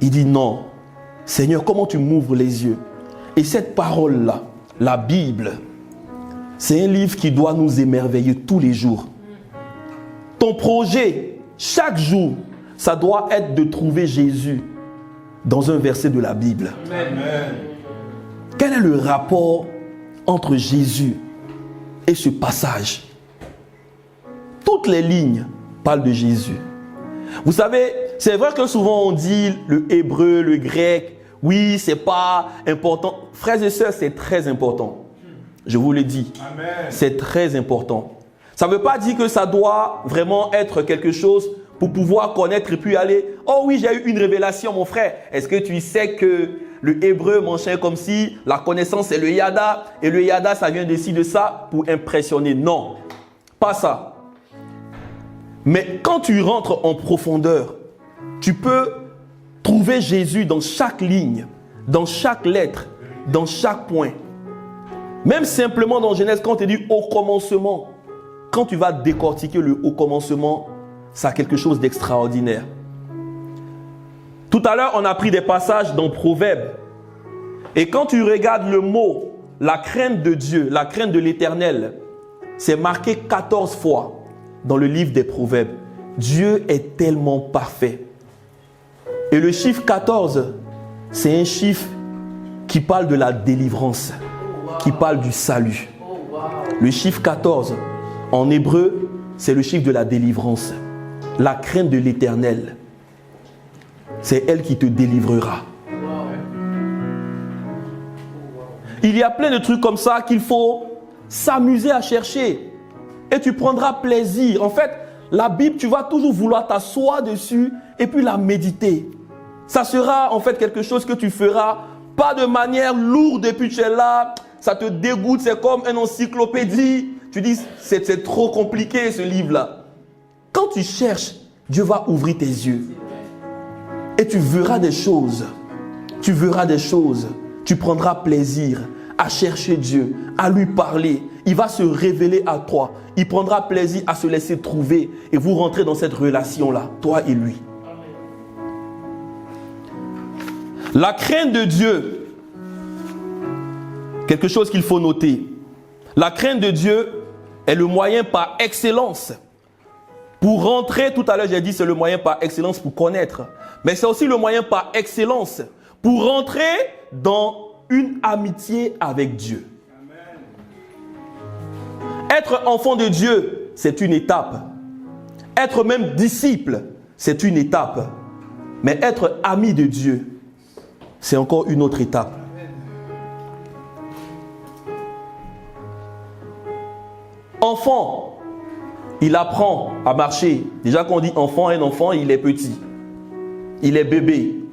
Il dit non, Seigneur, comment tu m'ouvres les yeux? Et cette parole-là, la Bible, c'est un livre qui doit nous émerveiller tous les jours. Ton projet, chaque jour, ça doit être de trouver Jésus dans un verset de la Bible. Amen. Quel est le rapport entre Jésus et ce passage? Toutes les lignes parlent de Jésus. Vous savez, c'est vrai que souvent on dit le hébreu, le grec, oui, c'est pas important. Frères et sœurs, c'est très important. Je vous le dis. Amen. C'est très important. Ça ne veut pas dire que ça doit vraiment être quelque chose pour pouvoir connaître et puis aller. Oh oui, j'ai eu une révélation, mon frère. Est-ce que tu sais que le hébreu, mon cher, comme si la connaissance c'est le yada et le yada, ça vient d'ici de ça pour impressionner. Non, pas ça. Mais quand tu rentres en profondeur, tu peux trouver Jésus dans chaque ligne, dans chaque lettre, dans chaque point. Même simplement dans Genèse, quand on te dit au commencement, quand tu vas décortiquer le au commencement, ça a quelque chose d'extraordinaire. Tout à l'heure, on a pris des passages dans Proverbes. Et quand tu regardes le mot, la crainte de Dieu, la crainte de l'Éternel, c'est marqué 14 fois dans le livre des Proverbes. Dieu est tellement parfait. Et le chiffre 14, c'est un chiffre qui parle de la délivrance, qui parle du salut. Le chiffre 14, en hébreu, c'est le chiffre de la délivrance. La crainte de l'Éternel, c'est elle qui te délivrera. Il y a plein de trucs comme ça qu'il faut s'amuser à chercher. Et tu prendras plaisir. En fait, la Bible, tu vas toujours vouloir t'asseoir dessus et puis la méditer. Ça sera en fait quelque chose que tu feras pas de manière lourde et puis tu es là, ça te dégoûte, c'est comme une encyclopédie. Tu dis, c'est trop compliqué ce livre-là. Quand tu cherches, Dieu va ouvrir tes yeux. Et tu verras des choses. Tu verras des choses. Tu prendras plaisir à chercher Dieu, à lui parler. Il va se révéler à toi. Il prendra plaisir à se laisser trouver. Et vous rentrez dans cette relation-là, toi et lui. La crainte de Dieu, quelque chose qu'il faut noter. La crainte de Dieu est le moyen par excellence. Pour rentrer, tout à l'heure j'ai dit c'est le moyen par excellence pour connaître. Mais c'est aussi le moyen par excellence pour rentrer dans une amitié avec Dieu. Être enfant de Dieu, c'est une étape. Être même disciple, c'est une étape. Mais être ami de Dieu, c'est encore une autre étape. Enfant, il apprend à marcher. Déjà quand on dit enfant, un enfant, il est petit. Il est bébé.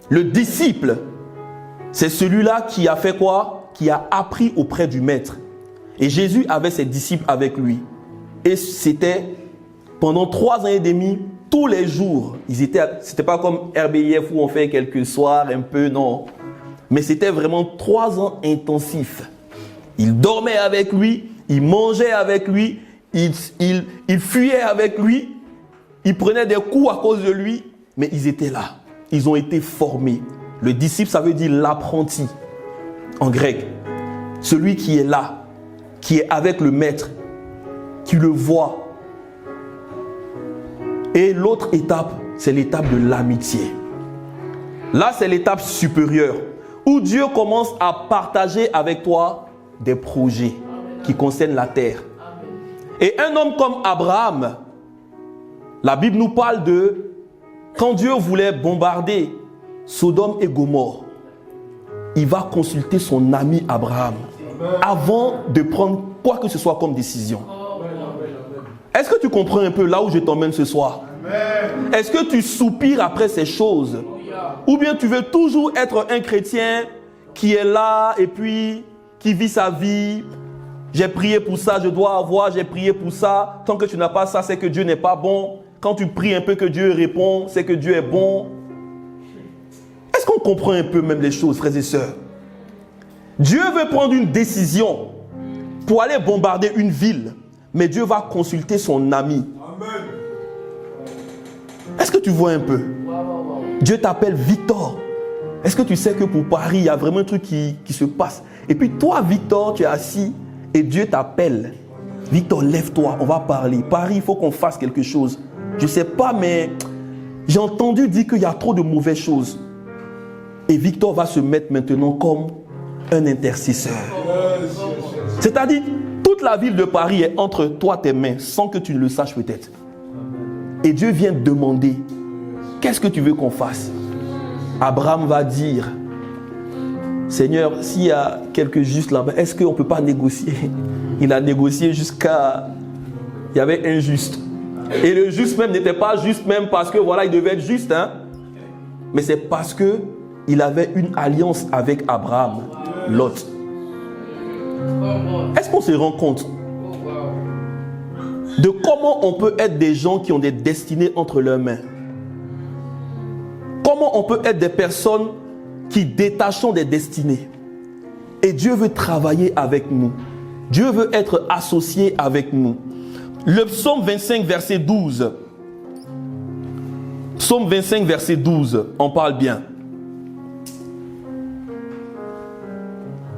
Le disciple, c'est celui-là qui a fait quoi? Qui a appris auprès du maître. Et Jésus avait ses disciples avec lui. Et c'était pendant 3 ans et demi, tous les jours. C'était pas comme RBIF où on fait quelques soirs, un peu, non. Mais c'était vraiment 3 ans intensifs. Il dormait avec lui, il mangeait avec lui, il fuyait avec lui, il prenait des coups à cause de lui, mais ils étaient là. Ils ont été formés. Le disciple, ça veut dire l'apprenti en grec. Celui qui est là, qui est avec le maître, qui le voit. Et l'autre étape, c'est l'étape de l'amitié. Là, c'est l'étape supérieure, où Dieu commence à partager avec toi des projets qui concernent la terre. Et un homme comme Abraham, la Bible nous parle de quand Dieu voulait bombarder Sodome et Gomorrhe, il va consulter son ami Abraham avant de prendre quoi que ce soit comme décision. Est-ce que tu comprends un peu là où je t'emmène ce soir? Est-ce que tu soupires après ces choses? Ou bien tu veux toujours être un chrétien qui est là et puis qui vit sa vie? J'ai prié pour ça, je dois avoir, j'ai prié pour ça. Tant que tu n'as pas ça, c'est que Dieu n'est pas bon. Quand tu pries un peu que Dieu répond, c'est que Dieu est bon. Est-ce qu'on comprend un peu même les choses, frères et sœurs? Dieu veut prendre une décision pour aller bombarder une ville, mais Dieu va consulter son ami. Amen. Est-ce que tu vois un peu? Dieu t'appelle Victor. Est-ce que tu sais que pour Paris, il y a vraiment un truc qui se passe? Et puis toi, Victor, tu es assis et Dieu t'appelle. Victor, lève-toi, on va parler. Paris, il faut qu'on fasse quelque chose. Je ne sais pas, mais j'ai entendu dire qu'il y a trop de mauvaises choses. Et Victor va se mettre maintenant comme un intercesseur. C'est-à-dire, toute la ville de Paris est entre toi, tes mains, sans que tu ne le saches peut-être. Et Dieu vient demander, qu'est-ce que tu veux qu'on fasse? Abraham va dire, Seigneur, s'il y a quelques justes là-bas, est-ce qu'on ne peut pas négocier? Il a négocié jusqu'à... Il y avait un juste. Et le juste même n'était pas juste même parce que voilà, il devait être juste. Hein? Mais c'est parce qu'il avait une alliance avec Abraham, Lot. Est-ce qu'on se rend compte de comment on peut être des gens qui ont des destinées entre leurs mains? Comment on peut être des personnes qui détachent des destinées? Et Dieu veut travailler avec nous. Dieu veut être associé avec nous. Le psaume 25, verset 12. Psaume 25, verset 12, on parle bien.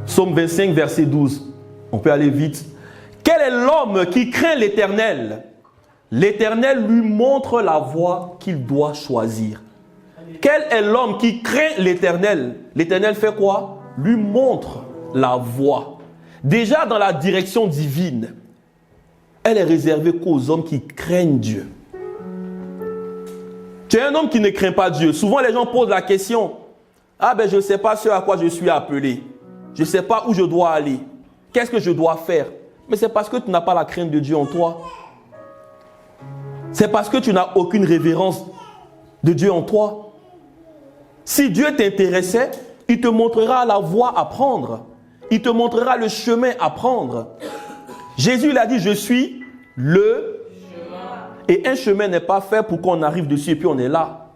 Psaume 25, verset 12. On peut aller vite. Quel est l'homme qui craint l'Éternel? L'Éternel lui montre la voie qu'il doit choisir. Quel est l'homme qui craint l'Éternel? L'Éternel fait quoi? Lui montre la voie. Déjà dans la direction divine, elle est réservée qu'aux hommes qui craignent Dieu. Tu es un homme qui ne craint pas Dieu. Souvent les gens posent la question, ah ben je ne sais pas ce à quoi je suis appelé. Je ne sais pas où je dois aller. Qu'est-ce que je dois faire? Mais c'est parce que tu n'as pas la crainte de Dieu en toi. C'est parce que tu n'as aucune révérence de Dieu en toi. Si Dieu t'intéressait, il te montrera la voie à prendre. Il te montrera le chemin à prendre. Jésus il a dit, je suis le chemin. Et un chemin n'est pas fait pour qu'on arrive dessus et puis on est là.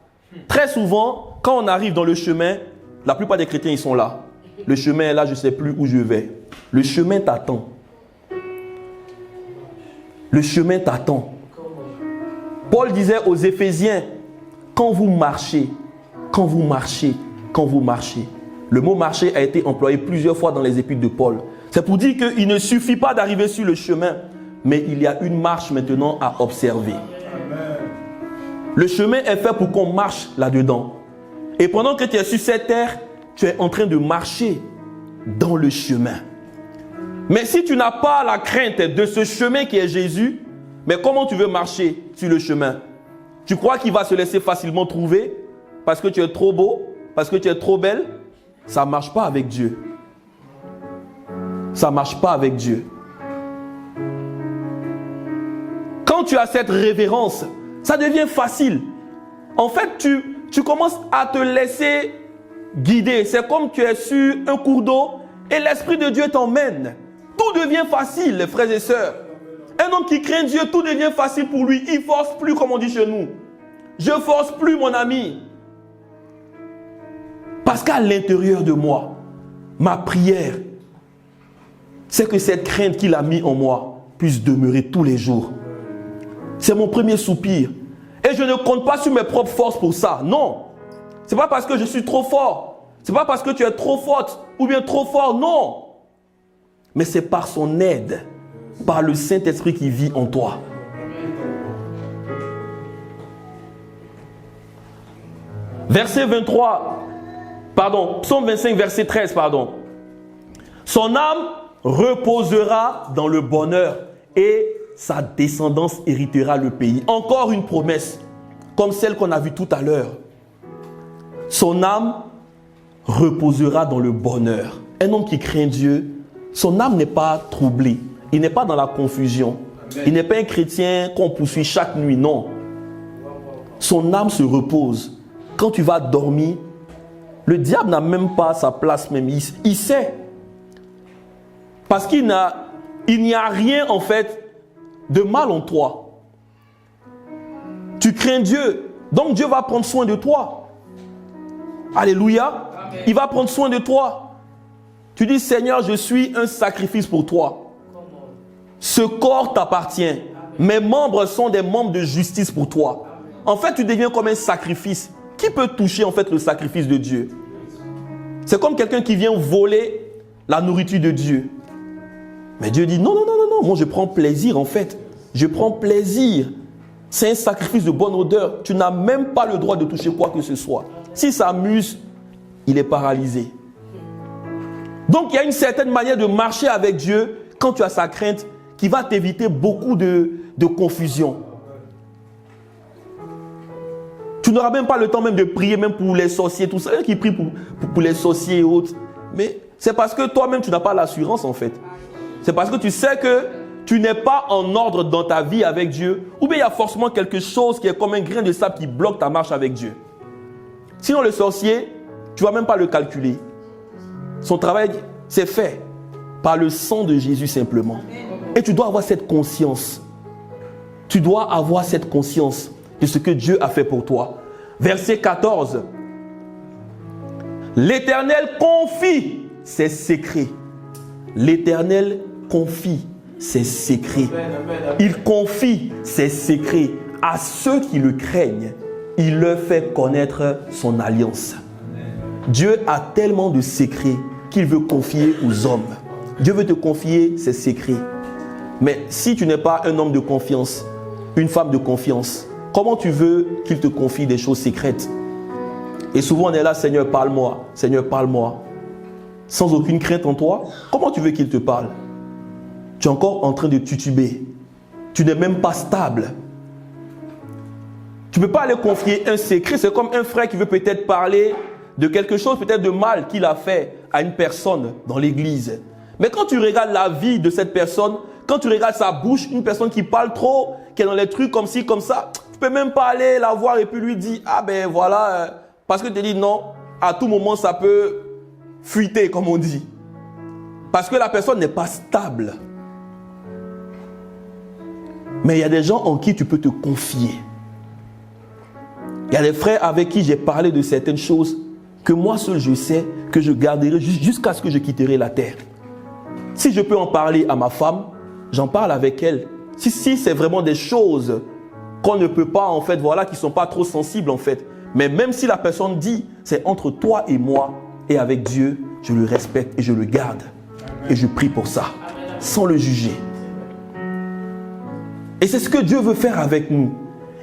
Très souvent, quand on arrive dans le chemin, la plupart des chrétiens, ils sont là. Le chemin est là, je ne sais plus où je vais. Le chemin t'attend. Le chemin t'attend. Paul disait aux Éphésiens, quand vous marchez, le mot marcher a été employé plusieurs fois dans les épîtres de Paul. C'est pour dire qu'il ne suffit pas d'arriver sur le chemin, mais il y a une marche maintenant à observer. Le chemin est fait pour qu'on marche là-dedans. Et pendant que tu es sur cette terre, tu es en train de marcher dans le chemin. Mais si tu n'as pas la crainte de ce chemin qui est Jésus, mais comment tu veux marcher sur le chemin? Tu crois qu'il va se laisser facilement trouver parce que tu es trop beau, parce que tu es trop belle? Ça ne marche pas avec Dieu. Ça ne marche pas avec Dieu. Quand tu as cette révérence, ça devient facile. En fait, tu commences à te laisser guider. C'est comme tu es sur un cours d'eau et l'Esprit de Dieu t'emmène. Tout devient facile, les frères et sœurs. Un homme qui craint Dieu, tout devient facile pour lui. Il ne force plus, comme on dit chez nous. Je ne force plus, mon ami. Parce qu'à l'intérieur de moi, ma prière, c'est que cette crainte qu'il a mis en moi puisse demeurer tous les jours. C'est mon premier soupir. Et je ne compte pas sur mes propres forces pour ça. Non. Ce n'est pas parce que je suis trop fort. Ce n'est pas parce que tu es trop forte ou bien trop fort. Non. Mais c'est par son aide, par le Saint-Esprit qui vit en toi. Verset 23, Psaume 25, verset 13, Son âme reposera dans le bonheur et sa descendance héritera le pays. Encore une promesse, comme celle qu'on a vue tout à l'heure. Son âme reposera dans le bonheur. Un homme qui craint Dieu, son âme n'est pas troublée. Il n'est pas dans la confusion. Amen. Il n'est pas un chrétien qu'on poursuit chaque nuit, non. Son âme se repose. Quand tu vas dormir, le diable n'a même pas sa place même. Il sait. Parce qu'il n'y a rien en fait de mal en toi. Tu crains Dieu, donc Dieu va prendre soin de toi. Alléluia. Amen. Il va prendre soin de toi. Tu dis, Seigneur, je suis un sacrifice pour toi. Ce corps t'appartient. Mes membres sont des membres de justice pour toi. En fait, tu deviens comme un sacrifice. Qui peut toucher en fait le sacrifice de Dieu? C'est comme quelqu'un qui vient voler la nourriture de Dieu. Mais Dieu dit, non, moi je prends plaisir en fait. Je prends plaisir. C'est un sacrifice de bonne odeur. Tu n'as même pas le droit de toucher quoi que ce soit. S'il s'amuse, il est paralysé. Donc il y a une certaine manière de marcher avec Dieu quand tu as sa crainte qui va t'éviter beaucoup de confusion. Tu n'auras même pas le temps même de prier même pour les sorciers, tout ça. Qui prient pour les sorciers et autres. Mais c'est parce que toi-même tu n'as pas l'assurance en fait. C'est parce que tu sais que tu n'es pas en ordre dans ta vie avec Dieu. Ou bien il y a forcément quelque chose qui est comme un grain de sable qui bloque ta marche avec Dieu. Sinon le sorcier, tu ne vas même pas le calculer. Son travail, c'est fait par le sang de Jésus simplement. Et tu dois avoir cette conscience. Tu dois avoir cette conscience de ce que Dieu a fait pour toi. Verset 14. L'Éternel confie ses secrets. L'Éternel confie ses secrets. Il confie ses secrets à ceux qui le craignent. Il leur fait connaître son alliance. Dieu a tellement de secrets qu'il veut confier aux hommes. Dieu veut te confier ses secrets. Mais si tu n'es pas un homme de confiance, une femme de confiance, comment tu veux qu'il te confie des choses secrètes? Et souvent on est là, Seigneur, parle-moi. Seigneur, parle-moi. Sans aucune crainte en toi, comment tu veux qu'il te parle? Tu es encore en train de tituber. Tu n'es même pas stable. Tu ne peux pas aller confier un secret. C'est comme un frère qui veut peut-être parler de quelque chose, peut-être de mal qu'il a fait à une personne dans l'église. Mais quand tu regardes la vie de cette personne, quand tu regardes sa bouche, une personne qui parle trop, qui est dans les trucs comme ci, comme ça, tu ne peux même pas aller la voir et puis lui dire, ah ben voilà, parce que tu dis non, à tout moment, ça peut fuiter, comme on dit. Parce que la personne n'est pas stable. Mais il y a des gens en qui tu peux te confier. Il y a des frères avec qui j'ai parlé de certaines choses que moi seul je sais que je garderai jusqu'à ce que je quitterai la terre. Si je peux en parler à ma femme, j'en parle avec elle. Si c'est vraiment des choses qu'on ne peut pas en fait, voilà, qui ne sont pas trop sensibles en fait. Mais même si la personne dit, c'est entre toi et moi et avec Dieu, je le respecte et je le garde. Et je prie pour ça, sans le juger. Et c'est ce que Dieu veut faire avec nous.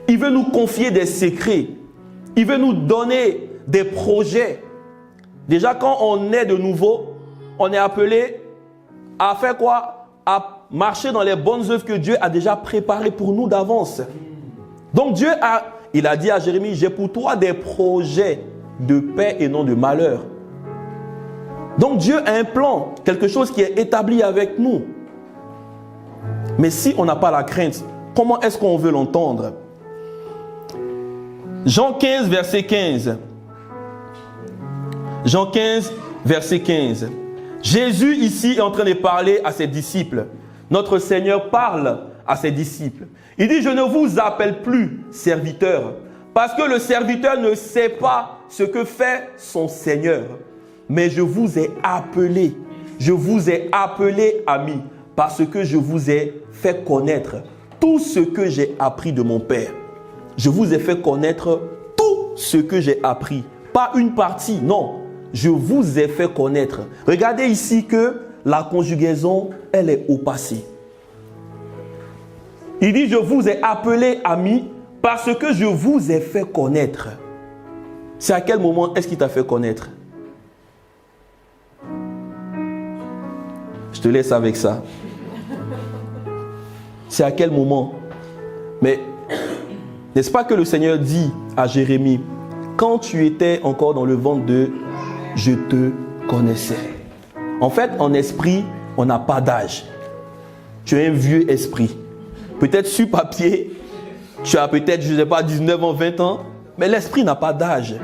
Il veut nous confier des secrets. Il veut nous donner des projets. Déjà, quand on est de nouveau, on est appelé à faire quoi? À marcher dans les bonnes œuvres que Dieu a déjà préparées pour nous d'avance. Donc il a dit à Jérémie, j'ai pour toi des projets de paix et non de malheur. Donc Dieu a un plan, quelque chose qui est établi avec nous. Mais si on n'a pas la crainte, comment est-ce qu'on veut l'entendre? Jean 15, verset 15. Jean 15, verset 15. Jésus ici est en train de parler à ses disciples. Notre Seigneur parle à ses disciples. Il dit, je ne vous appelle plus serviteur, parce que le serviteur ne sait pas ce que fait son Seigneur. Mais je vous ai appelé ami, parce que je vous ai fait connaître tout ce que j'ai appris de mon Père. Je vous ai fait connaître tout ce que j'ai appris. Pas une partie, non. Je vous ai fait connaître. Regardez ici que la conjugaison, elle est au passé. Il dit, je vous ai appelé amis parce que je vous ai fait connaître. C'est à quel moment est-ce qu'il t'a fait connaître? Je te laisse avec ça. C'est à quel moment? Mais n'est-ce pas que le Seigneur dit à Jérémie, quand tu étais encore dans le ventre de je te connaissais. En fait, en esprit, on n'a pas d'âge. Tu as un vieux esprit. Peut-être sur papier, tu as peut-être, je ne sais pas, 19 ans, 20 ans, mais l'esprit n'a pas d'âge.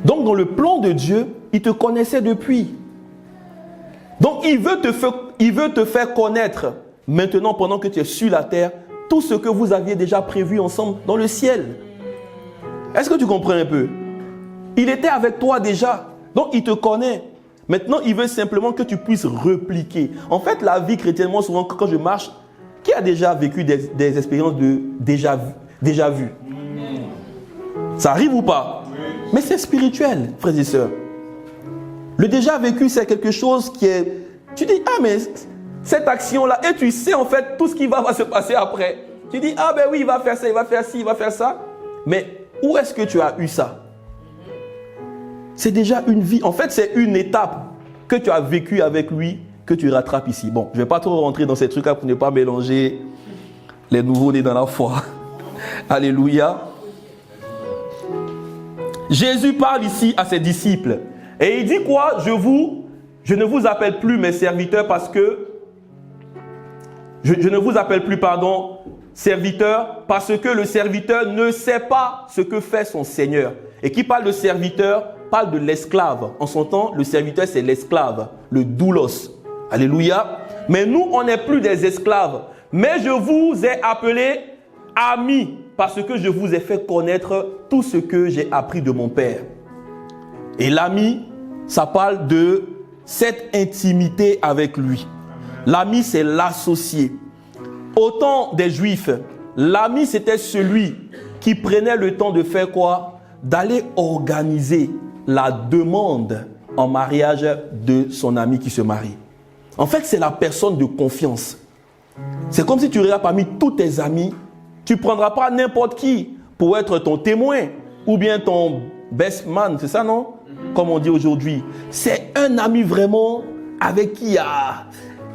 Donc, dans le plan de Dieu, il te connaissait depuis. Donc, il veut te faire connaître, maintenant, pendant que tu es sur la terre, tout ce que vous aviez déjà prévu ensemble dans le ciel. Est-ce que tu comprends un peu? Il était avec toi déjà, donc il te connaît. Maintenant, il veut simplement que tu puisses repliquer. En fait, la vie chrétienne, moi, souvent, quand je marche, qui a déjà vécu des expériences de déjà vu? Ça arrive ou pas? Mais c'est spirituel, frères et sœurs. Le déjà vécu, c'est quelque chose qui est... Tu dis, ah, mais cette action-là, et tu sais en fait tout ce qui va se passer après. Tu dis, ah ben oui, il va faire ça, il va faire ci, il va faire ça. Mais où est-ce que tu as eu ça? C'est déjà une vie. En fait, c'est une étape que tu as vécue avec lui, que tu rattrapes ici. Bon, je ne vais pas trop rentrer dans ces trucs-là pour ne pas mélanger les nouveaux-nés dans la foi. Alléluia. Jésus parle ici à ses disciples. Et il dit quoi? Je ne vous appelle plus mes serviteurs parce que... Je ne vous appelle plus, serviteur, parce que le serviteur ne sait pas ce que fait son Seigneur. Et qui parle de serviteur, parle de l'esclave. En son temps, le serviteur, c'est l'esclave, le doulos. Alléluia. Mais nous, on n'est plus des esclaves. Mais je vous ai appelés amis, parce que je vous ai fait connaître tout ce que j'ai appris de mon Père. Et l'ami, ça parle de cette intimité avec lui. L'ami, c'est l'associé. Au temps des Juifs, l'ami, c'était celui qui prenait le temps de faire quoi? D'aller organiser la demande en mariage de son ami qui se marie. En fait, c'est la personne de confiance. C'est comme si tu regardes parmi tous tes amis, tu ne prendras pas n'importe qui pour être ton témoin ou bien ton best man, c'est ça, non? Comme on dit aujourd'hui. C'est un ami vraiment avec qui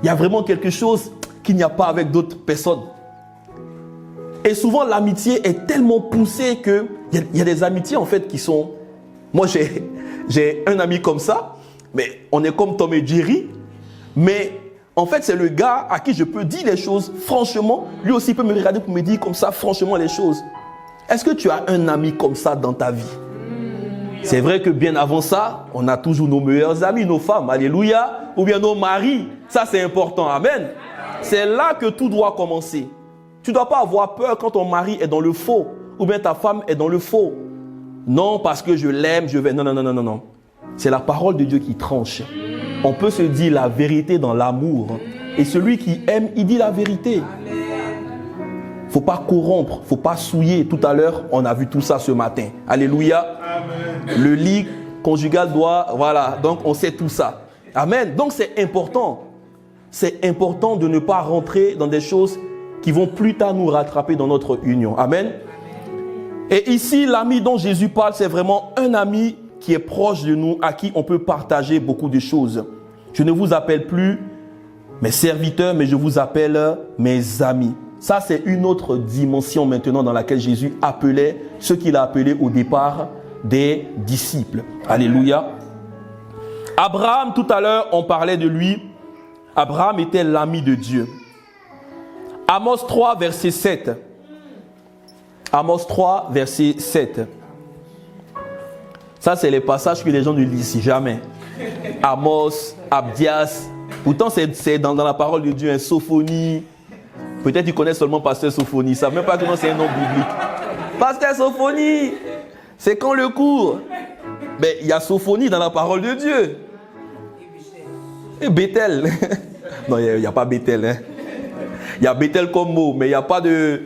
il y a vraiment quelque chose qu'il n'y a pas avec d'autres personnes. Et souvent, l'amitié est tellement poussée qu'il y a des amitiés en fait qui sont... Moi, j'ai un ami comme ça, mais on est comme Tom et Jerry. Mais en fait, c'est le gars à qui je peux dire les choses franchement. Lui aussi peut me regarder pour me dire comme ça franchement les choses. Est-ce que tu as un ami comme ça dans ta vie? C'est vrai que bien avant ça, on a toujours nos meilleurs amis, nos femmes, alléluia, ou bien nos maris. Ça, c'est important, amen. C'est là que tout doit commencer. Tu ne dois pas avoir peur quand ton mari est dans le faux, ou bien ta femme est dans le faux. Non, parce que je l'aime, je vais... Non, non, non, non, non, non. C'est la parole de Dieu qui tranche. On peut se dire la vérité dans l'amour. Et celui qui aime, il dit la vérité. Il ne faut pas corrompre, il ne faut pas souiller. Tout à l'heure, on a vu tout ça ce matin. Alléluia. Amen. Le lit conjugal doit... Voilà, donc on sait tout ça. Amen. Donc c'est important. C'est important de ne pas rentrer dans des choses qui vont plus tard nous rattraper dans notre union. Amen. Et ici, l'ami dont Jésus parle, c'est vraiment un ami qui est proche de nous, à qui on peut partager beaucoup de choses. Je ne vous appelle plus mes serviteurs, mais je vous appelle mes amis. Ça, c'est une autre dimension maintenant dans laquelle Jésus appelait ceux qu'il a appelés au départ des disciples. Alléluia. Abraham, tout à l'heure, on parlait de lui. Abraham était l'ami de Dieu. Amos 3, verset 7. Amos 3, verset 7. Ça, c'est les passages que les gens ne lisent jamais. Amos, Abdias. Pourtant, c'est dans la parole de Dieu, Sophonie. Peut-être qu'ils connaissent seulement Pasteur Sophonie. Ils ne savent même pas comment c'est un nom biblique. Pasteur Sophonie, c'est quand le cours. Mais il y a Sophonie dans la parole de Dieu. Et Bethel. Non, il n'y a pas Bethel. Hein. Il y a Bethel comme mot, mais il n'y a pas de...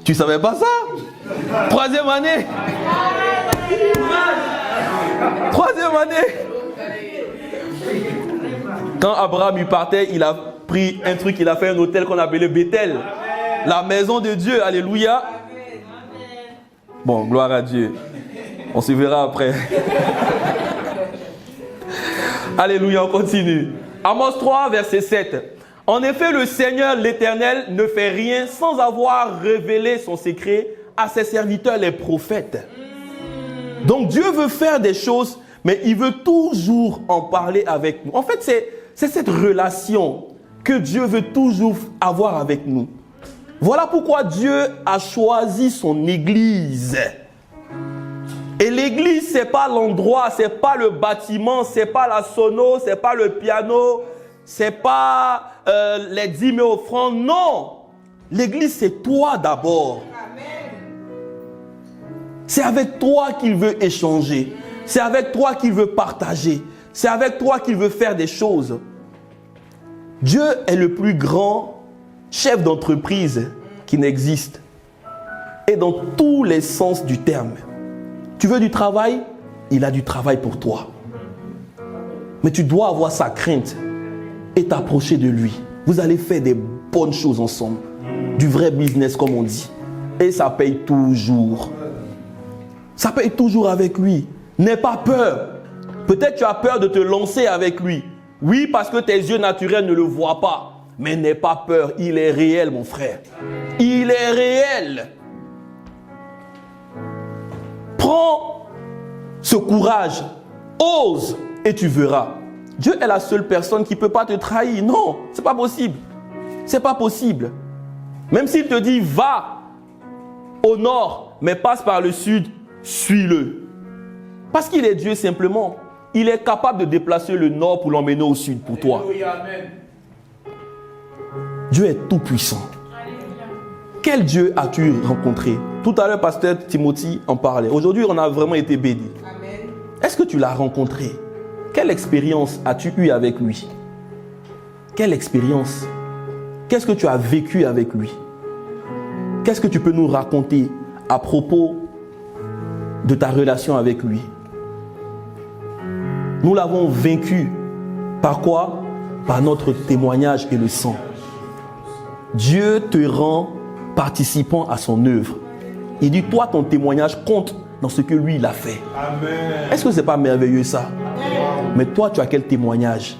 Tu ne savais pas ça? Troisième année. Troisième année. Quand Abraham y partait, il a pris un truc, il a fait un hôtel qu'on appelait Bethel. La maison de Dieu. Alléluia. Bon, gloire à Dieu. On se verra après. Alléluia, on continue. Amos 3, verset 7. En effet, le Seigneur, l'Éternel, ne fait rien sans avoir révélé son secret à ses serviteurs, les prophètes. Donc Dieu veut faire des choses, mais il veut toujours en parler avec nous. En fait, c'est cette relation que Dieu veut toujours avoir avec nous. Voilà pourquoi Dieu a choisi son Église. Et l'église, ce n'est pas l'endroit, ce n'est pas le bâtiment, ce n'est pas la sono, ce n'est pas le piano, ce n'est pas les dîmes et offrandes. Non, l'église, c'est toi d'abord. C'est avec toi qu'il veut échanger. C'est avec toi qu'il veut partager. C'est avec toi qu'il veut faire des choses. Dieu est le plus grand chef d'entreprise qui n'existe. Et dans tous les sens du terme. Tu veux du travail? Il a du travail pour toi. Mais tu dois avoir sa crainte et t'approcher de lui. Vous allez faire des bonnes choses ensemble. Du vrai business comme on dit. Et ça paye toujours. Ça paye toujours avec lui. N'aie pas peur. Peut-être tu as peur de te lancer avec lui. Oui, parce que tes yeux naturels ne le voient pas. Mais n'aie pas peur. Il est réel, mon frère. Il est réel. Prends ce courage. Ose et tu verras. Dieu est la seule personne qui ne peut pas te trahir. Non, ce n'est pas possible. Ce n'est pas possible. Même s'il te dit, va au nord, mais passe par le sud, suis-le. Parce qu'il est Dieu simplement. Il est capable de déplacer le nord pour l'emmener au sud pour toi. Dieu est tout puissant. Quel Dieu as-tu rencontré? Tout à l'heure, pasteur Timothy en parlait. Aujourd'hui, on a vraiment été bénis. Est-ce que tu l'as rencontré? Quelle expérience as-tu eue avec lui? Quelle expérience? Qu'est-ce que tu as vécu avec lui? Qu'est-ce que tu peux nous raconter à propos de ta relation avec lui? Nous l'avons vaincu. Par quoi? Par notre témoignage et le sang. Dieu te rend participant à son œuvre. Il dit, toi, ton témoignage compte dans ce que lui, il a fait. Amen. Est-ce que ce n'est pas merveilleux ça? Amen. Mais toi, tu as quel témoignage?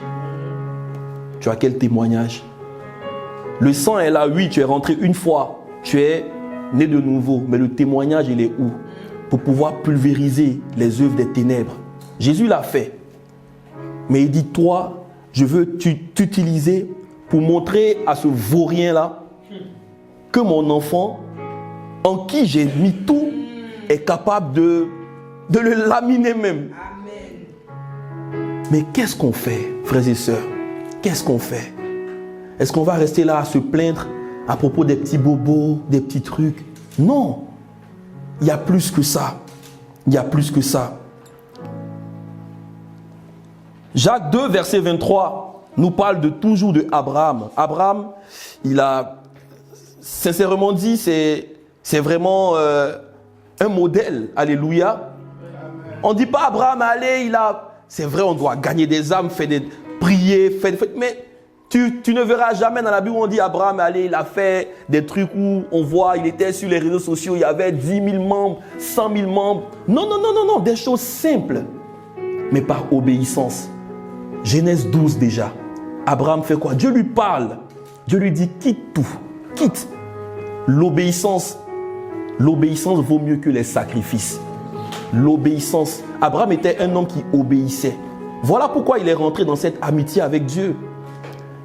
Tu as quel témoignage? Le sang est là, oui, tu es rentré une fois. Tu es né de nouveau. Mais le témoignage, il est où? Pour pouvoir pulvériser les œuvres des ténèbres. Jésus l'a fait. Mais il dit, toi, je veux t'utiliser pour montrer à ce vaurien-là que mon enfant, en qui j'ai mis tout, est capable de le laminer même. Mais qu'est-ce qu'on fait, frères et sœurs? Qu'est-ce qu'on fait? Est-ce qu'on va rester là à se plaindre à propos des petits bobos, des petits trucs? Non. Il y a plus que ça. Il y a plus que ça. Jacques 2, verset 23, nous parle toujours de Abraham. Abraham, il a, sincèrement dit, c'est vraiment un modèle. Alléluia. On ne dit pas Abraham, allez, c'est vrai, on doit gagner des âmes, prier, mais tu ne verras jamais dans la Bible où on dit Abraham, allez, il a fait des trucs où on voit, il était sur les réseaux sociaux, il y avait 10 000 membres, 100 000 membres. Non, non, non, non, non, des choses simples, mais par obéissance. Genèse 12 déjà. Abraham fait quoi? Dieu lui parle. Dieu lui dit quitte tout, quitte. L'obéissance vaut mieux que les sacrifices. L'obéissance. Abraham était un homme qui obéissait. Voilà pourquoi il est rentré dans cette amitié avec Dieu.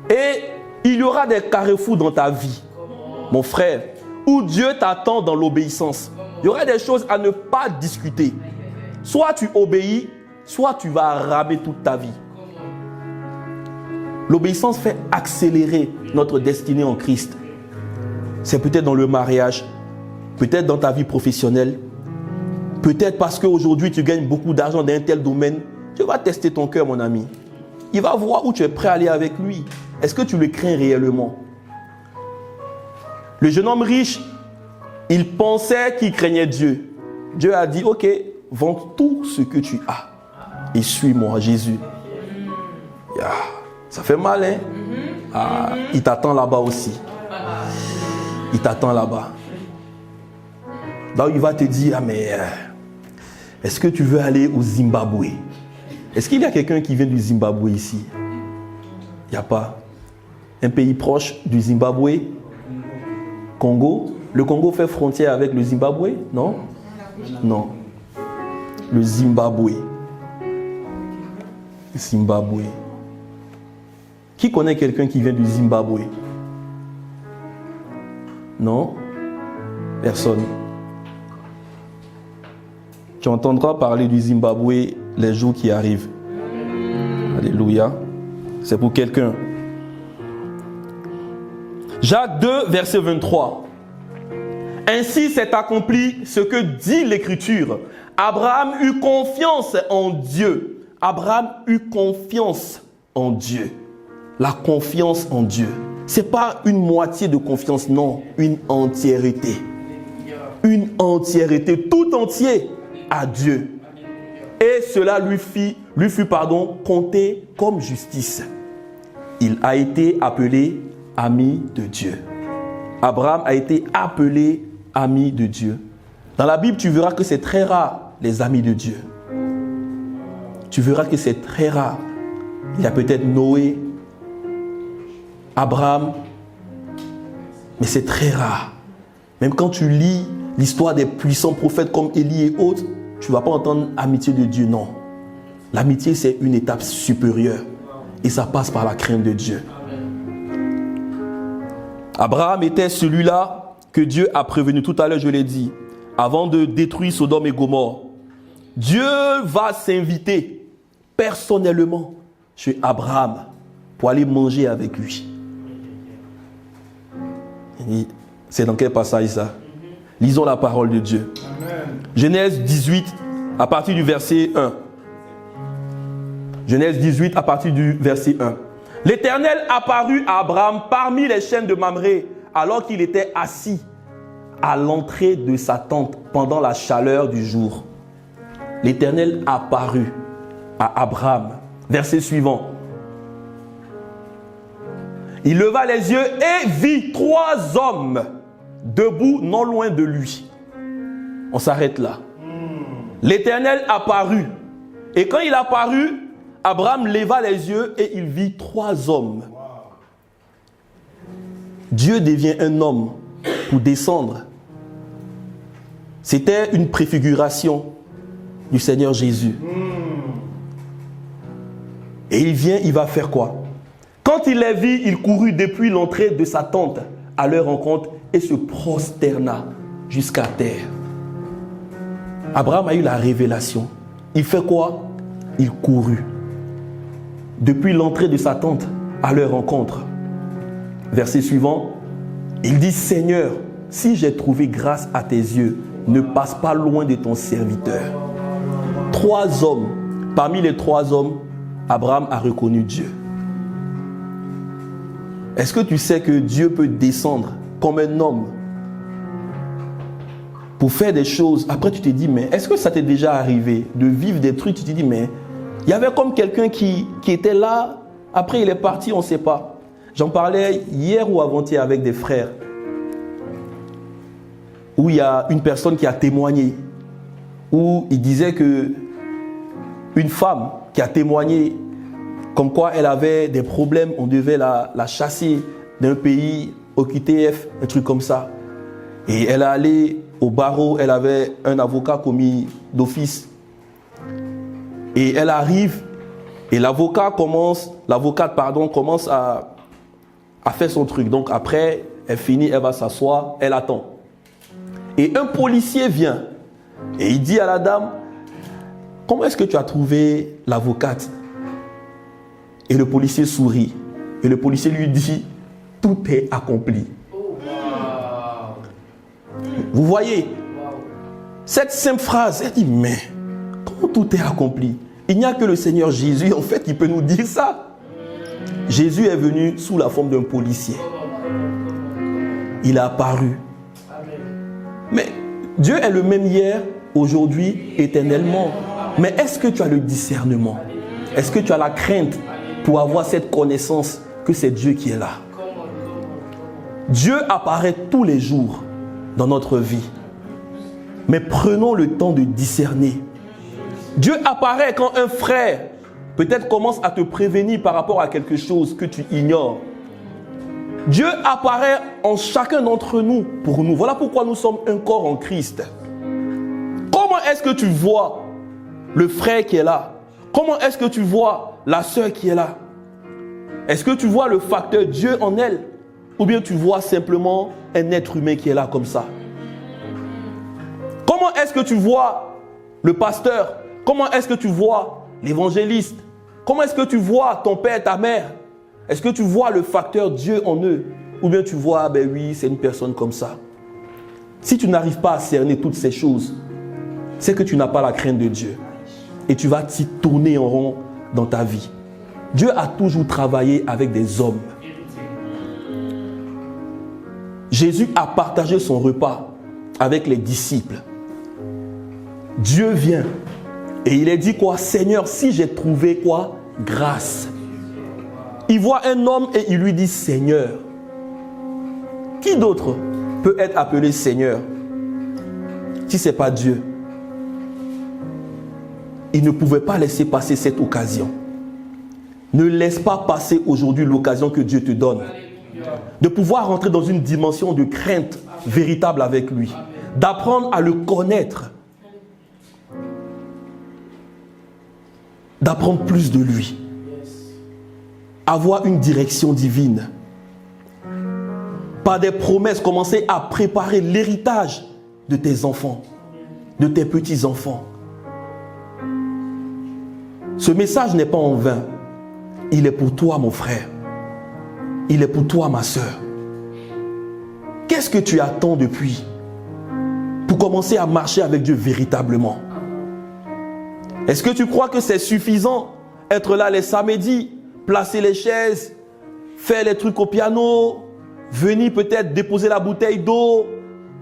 Et il y aura des carrefours dans ta vie, mon frère, où Dieu t'attend dans l'obéissance. Il y aura des choses à ne pas discuter. Soit tu obéis, soit tu vas ramer toute ta vie. L'obéissance fait accélérer notre destinée en Christ. C'est peut-être dans le mariage, peut-être dans ta vie professionnelle, peut-être parce qu'aujourd'hui tu gagnes beaucoup d'argent dans un tel domaine. Dieu va tester ton cœur, mon ami. Il va voir où tu es prêt à aller avec lui. Est-ce que tu le crains réellement? Le jeune homme riche, il pensait qu'il craignait Dieu. Dieu a dit, ok, vends tout ce que tu as et suis-moi, Jésus. Yeah. Ça fait mal, hein? Ah, il t'attend là-bas aussi. Il t'attend là-bas. Là où il va te dire, ah mais est-ce que tu veux aller au Zimbabwe? Est-ce qu'il y a quelqu'un qui vient du Zimbabwe ici? Il n'y a pas. Un pays proche du Zimbabwe? Congo? Le Congo fait frontière avec le Zimbabwe? Non? Non. Le Zimbabwe. Zimbabwe. Qui connaît quelqu'un qui vient du Zimbabwe? Non? Personne. Tu entendras parler du Zimbabwe les jours qui arrivent. Alléluia. C'est pour quelqu'un. Jacques 2, verset 23. Ainsi s'est accompli ce que dit l'Écriture. Abraham eut confiance en Dieu. Abraham eut confiance en Dieu. La confiance en Dieu. Ce n'est pas une moitié de confiance, non, une entièreté. Une entièreté, tout entier à Dieu. Et cela lui fut compté comme justice. Il a été appelé ami de Dieu. Abraham a été appelé ami de Dieu. Dans la Bible, tu verras que c'est très rare, les amis de Dieu. Tu verras que c'est très rare. Il y a peut-être Noé, Abraham, mais c'est très rare. Même quand tu lis l'histoire des puissants prophètes comme Élie et autres, tu ne vas pas entendre amitié de Dieu, non. L'amitié, c'est une étape supérieure. Et ça passe par la crainte de Dieu. Abraham était celui-là que Dieu a prévenu. Tout à l'heure, je l'ai dit. Avant de détruire Sodome et Gomorrhe. Dieu va s'inviter personnellement chez Abraham pour aller manger avec lui. C'est dans quel passage ça? Lisons la parole de Dieu. Amen. Genèse 18, à partir du verset 1. Genèse 18, à partir du verset 1. L'Éternel apparut à Abraham parmi les chênes de Mamré, alors qu'il était assis à l'entrée de sa tente pendant la chaleur du jour. L'Éternel apparut à Abraham. Verset suivant. Il leva les yeux et vit 3 hommes debout non loin de lui. On s'arrête là. L'Éternel apparut. Et quand il apparut, Abraham leva les yeux et il vit 3 hommes. Dieu devient un homme pour descendre. C'était une préfiguration du Seigneur Jésus. Et il vient, il va faire quoi? Quand il les vit, il courut depuis l'entrée de sa tente à leur rencontre et se prosterna jusqu'à terre. Abraham a eu la révélation. Il fait quoi? Il courut. Depuis l'entrée de sa tente à leur rencontre. Verset suivant, il dit, Seigneur, si j'ai trouvé grâce à tes yeux, ne passe pas loin de ton serviteur. 3 hommes, parmi les 3 hommes, Abraham a reconnu Dieu. Est-ce que tu sais que Dieu peut descendre comme un homme pour faire des choses? Après tu te dis, mais est-ce que ça t'est déjà arrivé de vivre des trucs? Tu te dis, mais il y avait comme quelqu'un qui était là, après il est parti, on ne sait pas. J'en parlais hier ou avant-hier avec des frères, où il y a une personne qui a témoigné, où il disait que une femme qui a témoigné comme quoi elle avait des problèmes, on devait la chasser d'un pays OQTF, un truc comme ça. Et elle est allée au barreau, elle avait un avocat commis d'office. Et elle arrive, et l'avocate commence à faire son truc. Donc après, elle finit, elle va s'asseoir, elle attend. Et un policier vient, et il dit à la dame, comment est-ce que tu as trouvé l'avocate? Et le policier sourit. Et le policier lui dit, tout est accompli. Vous voyez, cette simple phrase, elle dit, mais comment tout est accompli? Il n'y a que le Seigneur Jésus, en fait, qui peut nous dire ça. Jésus est venu sous la forme d'un policier. Il a apparu. Mais Dieu est le même hier, aujourd'hui, éternellement. Mais est-ce que tu as le discernement? Est-ce que tu as la crainte pour avoir cette connaissance que c'est Dieu qui est là? Dieu apparaît tous les jours dans notre vie. Mais prenons le temps de discerner. Dieu apparaît quand un frère peut-être commence à te prévenir par rapport à quelque chose que tu ignores. Dieu apparaît en chacun d'entre nous pour nous. Voilà pourquoi nous sommes un corps en Christ. Comment est-ce que tu vois le frère qui est là? Comment est-ce que tu vois la sœur qui est là? Est-ce que tu vois le facteur Dieu en elle? Ou bien tu vois simplement un être humain qui est là comme ça? Comment est-ce que tu vois le pasteur? Comment est-ce que tu vois l'évangéliste? Comment est-ce que tu vois ton père, ta mère? Est-ce que tu vois le facteur Dieu en eux? Ou bien tu vois, ben oui, c'est une personne comme ça. Si tu n'arrives pas à cerner toutes ces choses, c'est que tu n'as pas la crainte de Dieu. Et tu vas t'y tourner en rond dans ta vie. Dieu a toujours travaillé avec des hommes. Jésus a partagé son repas avec les disciples. Dieu vient et il est dit quoi? Seigneur, si j'ai trouvé quoi? Grâce. Il voit un homme et il lui dit Seigneur. Qui d'autre peut être appelé Seigneur si ce n'est pas Dieu? Il ne pouvait pas laisser passer cette occasion. Ne laisse pas passer aujourd'hui l'occasion que Dieu te donne de pouvoir rentrer dans une dimension de crainte véritable avec lui, d'apprendre à le connaître, d'apprendre plus de lui, avoir une direction divine. Par des promesses, commencer à préparer l'héritage de tes enfants, de tes petits-enfants. Ce message n'est pas en vain. Il est pour toi, mon frère. Il est pour toi, ma sœur. Qu'est-ce que tu attends depuis pour commencer à marcher avec Dieu véritablement? Est-ce que tu crois que c'est suffisant être là les samedis, placer les chaises, faire les trucs au piano, venir peut-être déposer la bouteille d'eau,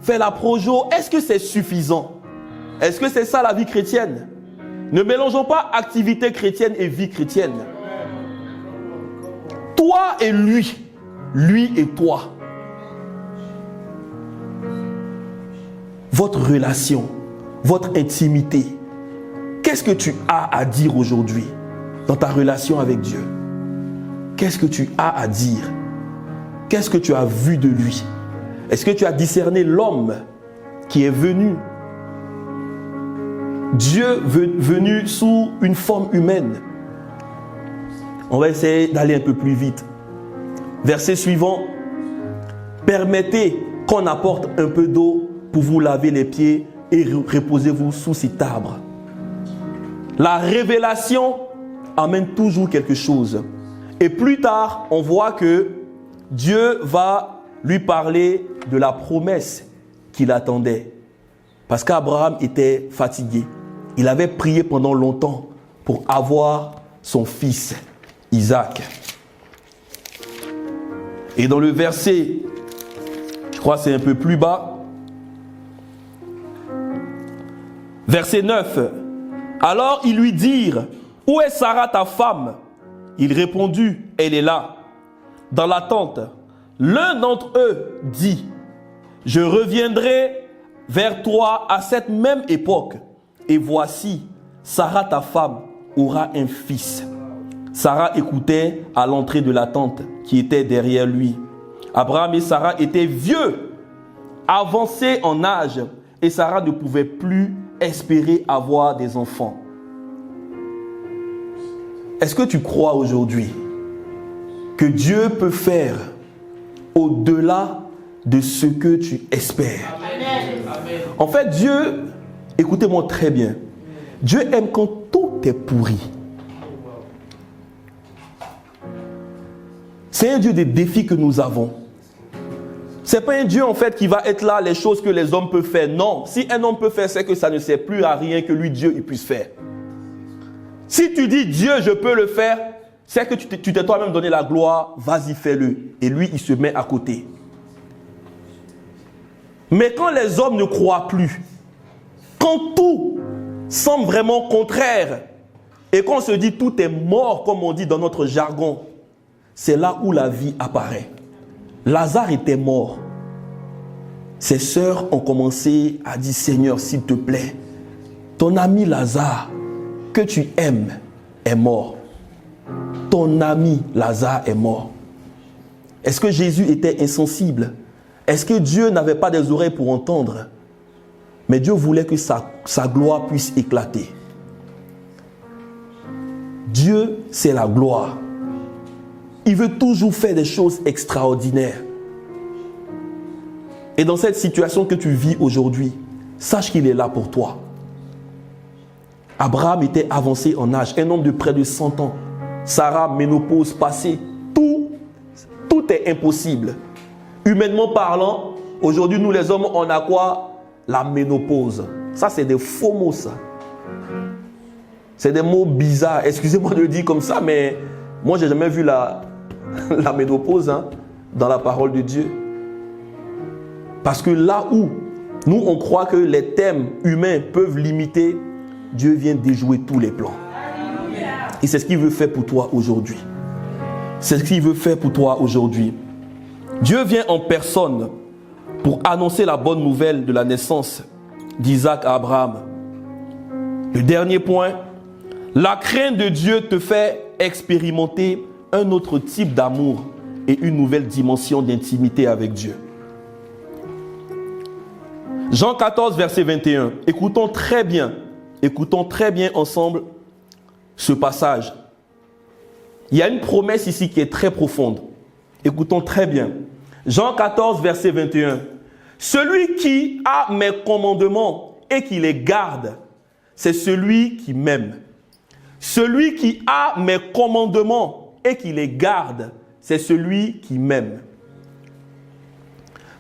faire la projo? Est-ce que c'est suffisant? Est-ce que c'est ça la vie chrétienne? Ne mélangeons pas activité chrétienne et vie chrétienne. Toi et lui, lui et toi. Votre relation, votre intimité. Qu'est-ce que tu as à dire aujourd'hui dans ta relation avec Dieu? Qu'est-ce que tu as à dire? Qu'est-ce que tu as vu de lui? Est-ce que tu as discerné l'homme qui est venu? Dieu venu sous une forme humaine. On va essayer d'aller un peu plus vite. Verset suivant. Permettez qu'on apporte un peu d'eau pour vous laver les pieds et reposez-vous sous cet arbre. La révélation amène toujours quelque chose. Et plus tard, on voit que Dieu va lui parler de la promesse qu'il attendait. Parce qu'Abraham était fatigué. Il avait prié pendant longtemps pour avoir son fils, Isaac. Et dans le verset, je crois que c'est un peu plus bas, verset 9. Alors ils lui dirent, où est Sarah ta femme? Il répondit, elle est là, dans la tente. L'un d'entre eux dit, je reviendrai vers toi à cette même époque. Et voici, Sarah ta femme aura un fils. Sarah écoutait à l'entrée de la tente qui était derrière lui. Abraham et Sarah étaient vieux, avancés en âge, et Sarah ne pouvait plus espérer avoir des enfants. Est-ce que tu crois aujourd'hui que Dieu peut faire au-delà de ce que tu espères? Amen. En fait, Dieu, écoutez-moi très bien, Dieu aime quand tout est pourri. C'est un Dieu des défis que nous avons. Ce n'est pas un Dieu en fait qui va être là, les choses que les hommes peuvent faire. Non, si un homme peut faire, c'est que ça ne sert plus à rien que lui, Dieu, il puisse faire. Si tu dis Dieu, je peux le faire, c'est que tu t'es toi-même donné la gloire, vas-y, fais-le. Et lui, il se met à côté. Mais quand les hommes ne croient plus, quand tout semble vraiment contraire, et qu'on se dit tout est mort, comme on dit dans notre jargon, c'est là où la vie apparaît. Lazare était mort. Ses sœurs ont commencé à dire, Seigneur, s'il te plaît, ton ami Lazare, que tu aimes, est mort. Ton ami Lazare est mort. Est-ce que Jésus était insensible? Est-ce que Dieu n'avait pas des oreilles pour entendre? Mais Dieu voulait que sa gloire puisse éclater. Dieu, c'est la gloire. Il veut toujours faire des choses extraordinaires. Et dans cette situation que tu vis aujourd'hui, sache qu'il est là pour toi. Abraham était avancé en âge, un homme de près de 100 ans. Sarah, ménopause passée. Tout est impossible. Humainement parlant, aujourd'hui, nous les hommes, on a quoi? La ménopause. Ça, c'est des faux mots, ça. C'est des mots bizarres. Excusez-moi de le dire comme ça, mais moi, je n'ai jamais vu la ménopause dans la parole de Dieu. Parce que là où nous, on croit que les thèmes humains peuvent limiter, Dieu vient déjouer tous les plans. Et c'est ce qu'il veut faire pour toi aujourd'hui. C'est ce qu'il veut faire pour toi aujourd'hui. Dieu vient en personne pour annoncer la bonne nouvelle de la naissance d'Isaac à Abraham. Le dernier point, la crainte de Dieu te fait expérimenter un autre type d'amour et une nouvelle dimension d'intimité avec Dieu. Jean 14, verset 21. Écoutons très bien ensemble ce passage. Il y a une promesse ici qui est très profonde. Écoutons très bien. Jean 14, verset 21. Celui qui a mes commandements et qui les garde, c'est celui qui m'aime. Celui qui a mes commandements et qui les garde, c'est celui qui m'aime.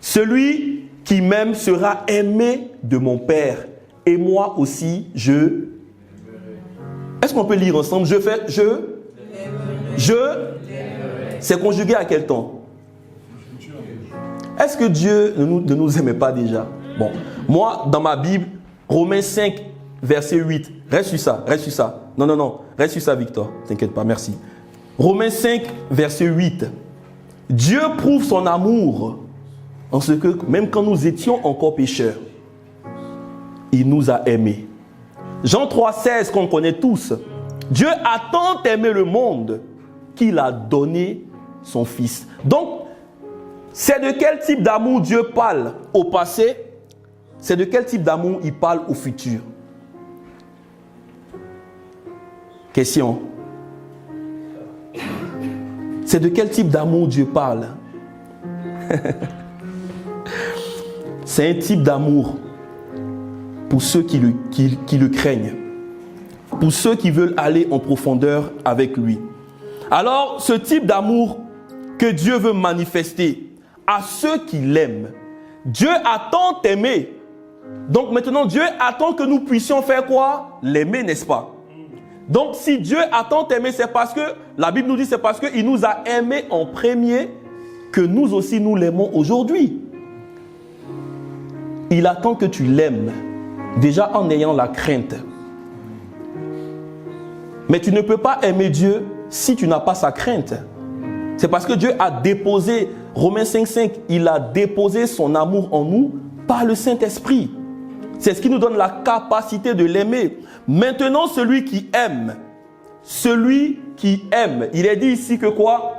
Celui qui m'aime sera aimé de mon Père. Et moi aussi, Est-ce qu'on peut lire ensemble? C'est conjugué à quel temps? Est-ce que Dieu ne nous aimait pas déjà? Bon, moi, dans ma Bible, Romains 5, verset 8. Reste sur ça. Non. Reste sur ça, Victor. T'inquiète pas, merci. Romains 5, verset 8. Dieu prouve son amour en ce que, même quand nous étions encore pécheurs, il nous a aimés. Jean 3, 16, qu'on connaît tous. Dieu a tant aimé le monde qu'il a donné son Fils. Donc, c'est de quel type d'amour Dieu parle au passé? C'est de quel type d'amour il parle au futur? Question. C'est de quel type d'amour Dieu parle? C'est un type d'amour pour ceux qui le craignent, pour ceux qui veulent aller en profondeur avec lui. Alors, ce type d'amour que Dieu veut manifester à ceux qui l'aiment, Dieu a tant aimé. Donc maintenant, Dieu attend que nous puissions faire quoi? L'aimer, n'est-ce pas? Donc si Dieu a tant aimé, c'est parce que, la Bible nous dit, c'est parce qu'il nous a aimés en premier que nous aussi nous l'aimons aujourd'hui. Il attend que tu l'aimes, déjà en ayant la crainte. Mais tu ne peux pas aimer Dieu si tu n'as pas sa crainte. C'est parce que Dieu a déposé, Romains 5,5, il a déposé son amour en nous par le Saint-Esprit. C'est ce qui nous donne la capacité de l'aimer. Maintenant, celui qui aime, il est dit ici que quoi?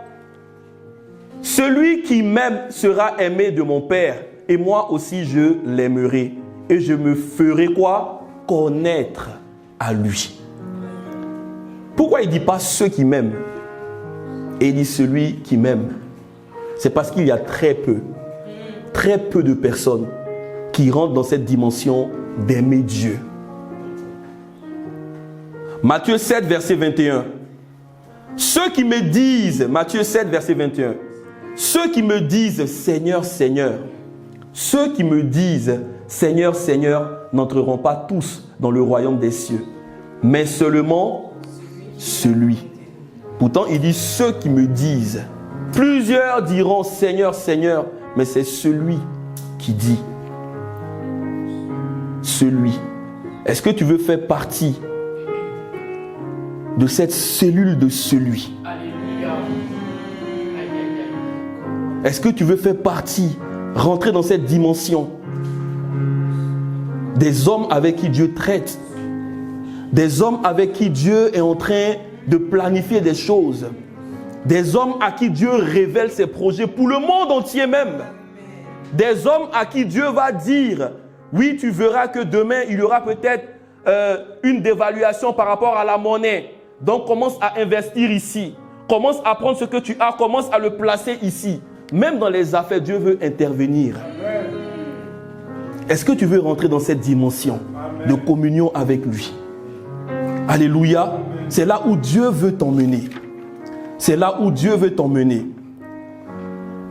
Celui qui m'aime sera aimé de mon Père, et moi aussi je l'aimerai. Et je me ferai quoi? Connaître à lui. Pourquoi il ne dit pas ceux qui m'aiment? Et il dit celui qui m'aime. C'est parce qu'il y a très peu de personnes qui rentrent dans cette dimension d'aimer Dieu. Matthieu 7, verset 21. Ceux qui me disent, Matthieu 7, verset 21, ceux qui me disent Seigneur, Seigneur, ceux qui me disent Seigneur, Seigneur, n'entreront pas tous dans le royaume des cieux, mais seulement celui. Pourtant, il dit ceux qui me disent. Plusieurs diront Seigneur, Seigneur, mais c'est celui qui dit. Celui. Est-ce que tu veux faire partie de cette cellule de celui? Est-ce que tu veux faire partie, rentrer dans cette dimension des hommes avec qui Dieu traite, des hommes avec qui Dieu est en train de planifier des choses, des hommes à qui Dieu révèle ses projets pour le monde entier même, des hommes à qui Dieu va dire, oui, tu verras que demain il y aura peut-être une dévaluation par rapport à la monnaie, donc commence à investir ici, commence à prendre ce que tu as, commence à le placer ici. Même dans les affaires, Dieu veut intervenir. Est-ce que tu veux rentrer dans cette dimension de communion avec lui? Alléluia. C'est là où Dieu veut t'emmener. C'est là où Dieu veut t'emmener.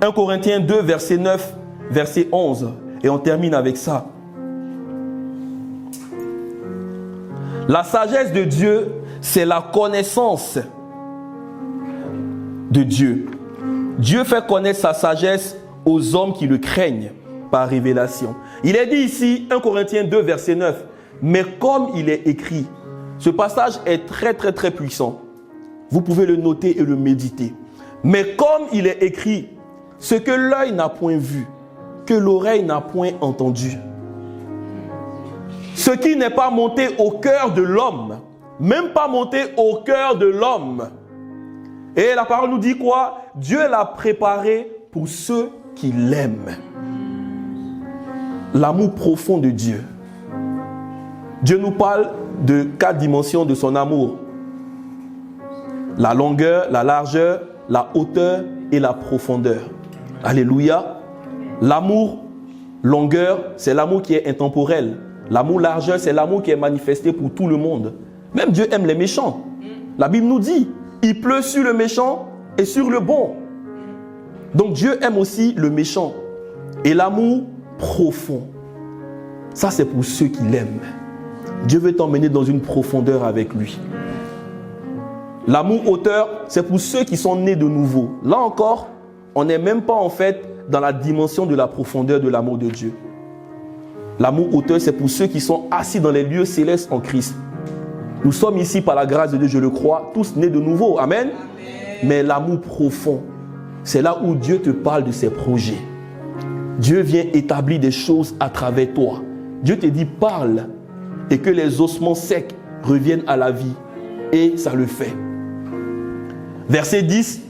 1 Corinthiens 2, verset 9, verset 11. Et on termine avec ça. La sagesse de Dieu, c'est la connaissance de Dieu. Dieu fait connaître sa sagesse aux hommes qui le craignent par révélation. Il est dit ici, 1 Corinthiens 2, verset 9, mais comme il est écrit, ce passage est très très très puissant. Vous pouvez le noter et le méditer. Mais comme il est écrit, ce que l'œil n'a point vu, que l'oreille n'a point entendu, ce qui n'est pas monté au cœur de l'homme, même pas monté au cœur de l'homme. Et la parole nous dit quoi? Dieu l'a préparé pour ceux qui l'aiment. L'amour profond de Dieu. Dieu nous parle de 4 dimensions de son amour. La longueur, la largeur, la hauteur et la profondeur. Alléluia. L'amour, longueur, c'est l'amour qui est intemporel. L'amour largeur, c'est l'amour qui est manifesté pour tout le monde. Même Dieu aime les méchants. La Bible nous dit, il pleut sur le méchant et sur le bon. Donc Dieu aime aussi le méchant. Et l'amour profond, ça c'est pour ceux qui l'aiment. Dieu veut t'emmener dans une profondeur avec lui. L'amour hauteur, c'est pour ceux qui sont nés de nouveau. Là encore, on n'est même pas en fait dans la dimension de la profondeur de l'amour de Dieu. L'amour hauteur, c'est pour ceux qui sont assis dans les lieux célestes en Christ. Nous sommes ici par la grâce de Dieu, je le crois, tous nés de nouveau. Amen. Mais l'amour profond, c'est là où Dieu te parle de ses projets. Dieu vient établir des choses à travers toi. Dieu te dit parle et que les ossements secs reviennent à la vie. Et ça le fait. Verset 10.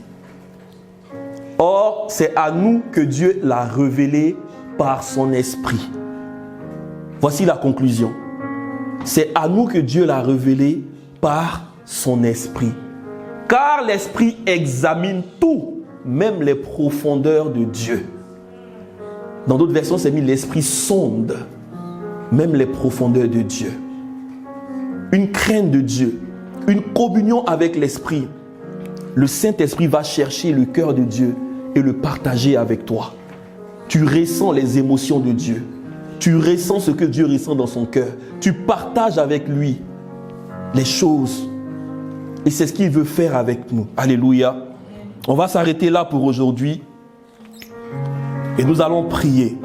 Or, c'est à nous que Dieu l'a révélé par son esprit. Voici la conclusion. C'est à nous que Dieu l'a révélé par son esprit. Car l'esprit examine tout, même les profondeurs de Dieu. Dans d'autres versions, c'est mis l'esprit sonde. même les profondeurs de Dieu. Une crainte de Dieu, une communion avec l'Esprit. Le Saint-Esprit va chercher le cœur de Dieu et le partager avec toi. Tu ressens les émotions de Dieu. Tu ressens ce que Dieu ressent dans son cœur. Tu partages avec lui les choses. Et c'est ce qu'il veut faire avec nous. Alléluia. On va s'arrêter là pour aujourd'hui. Et nous allons prier.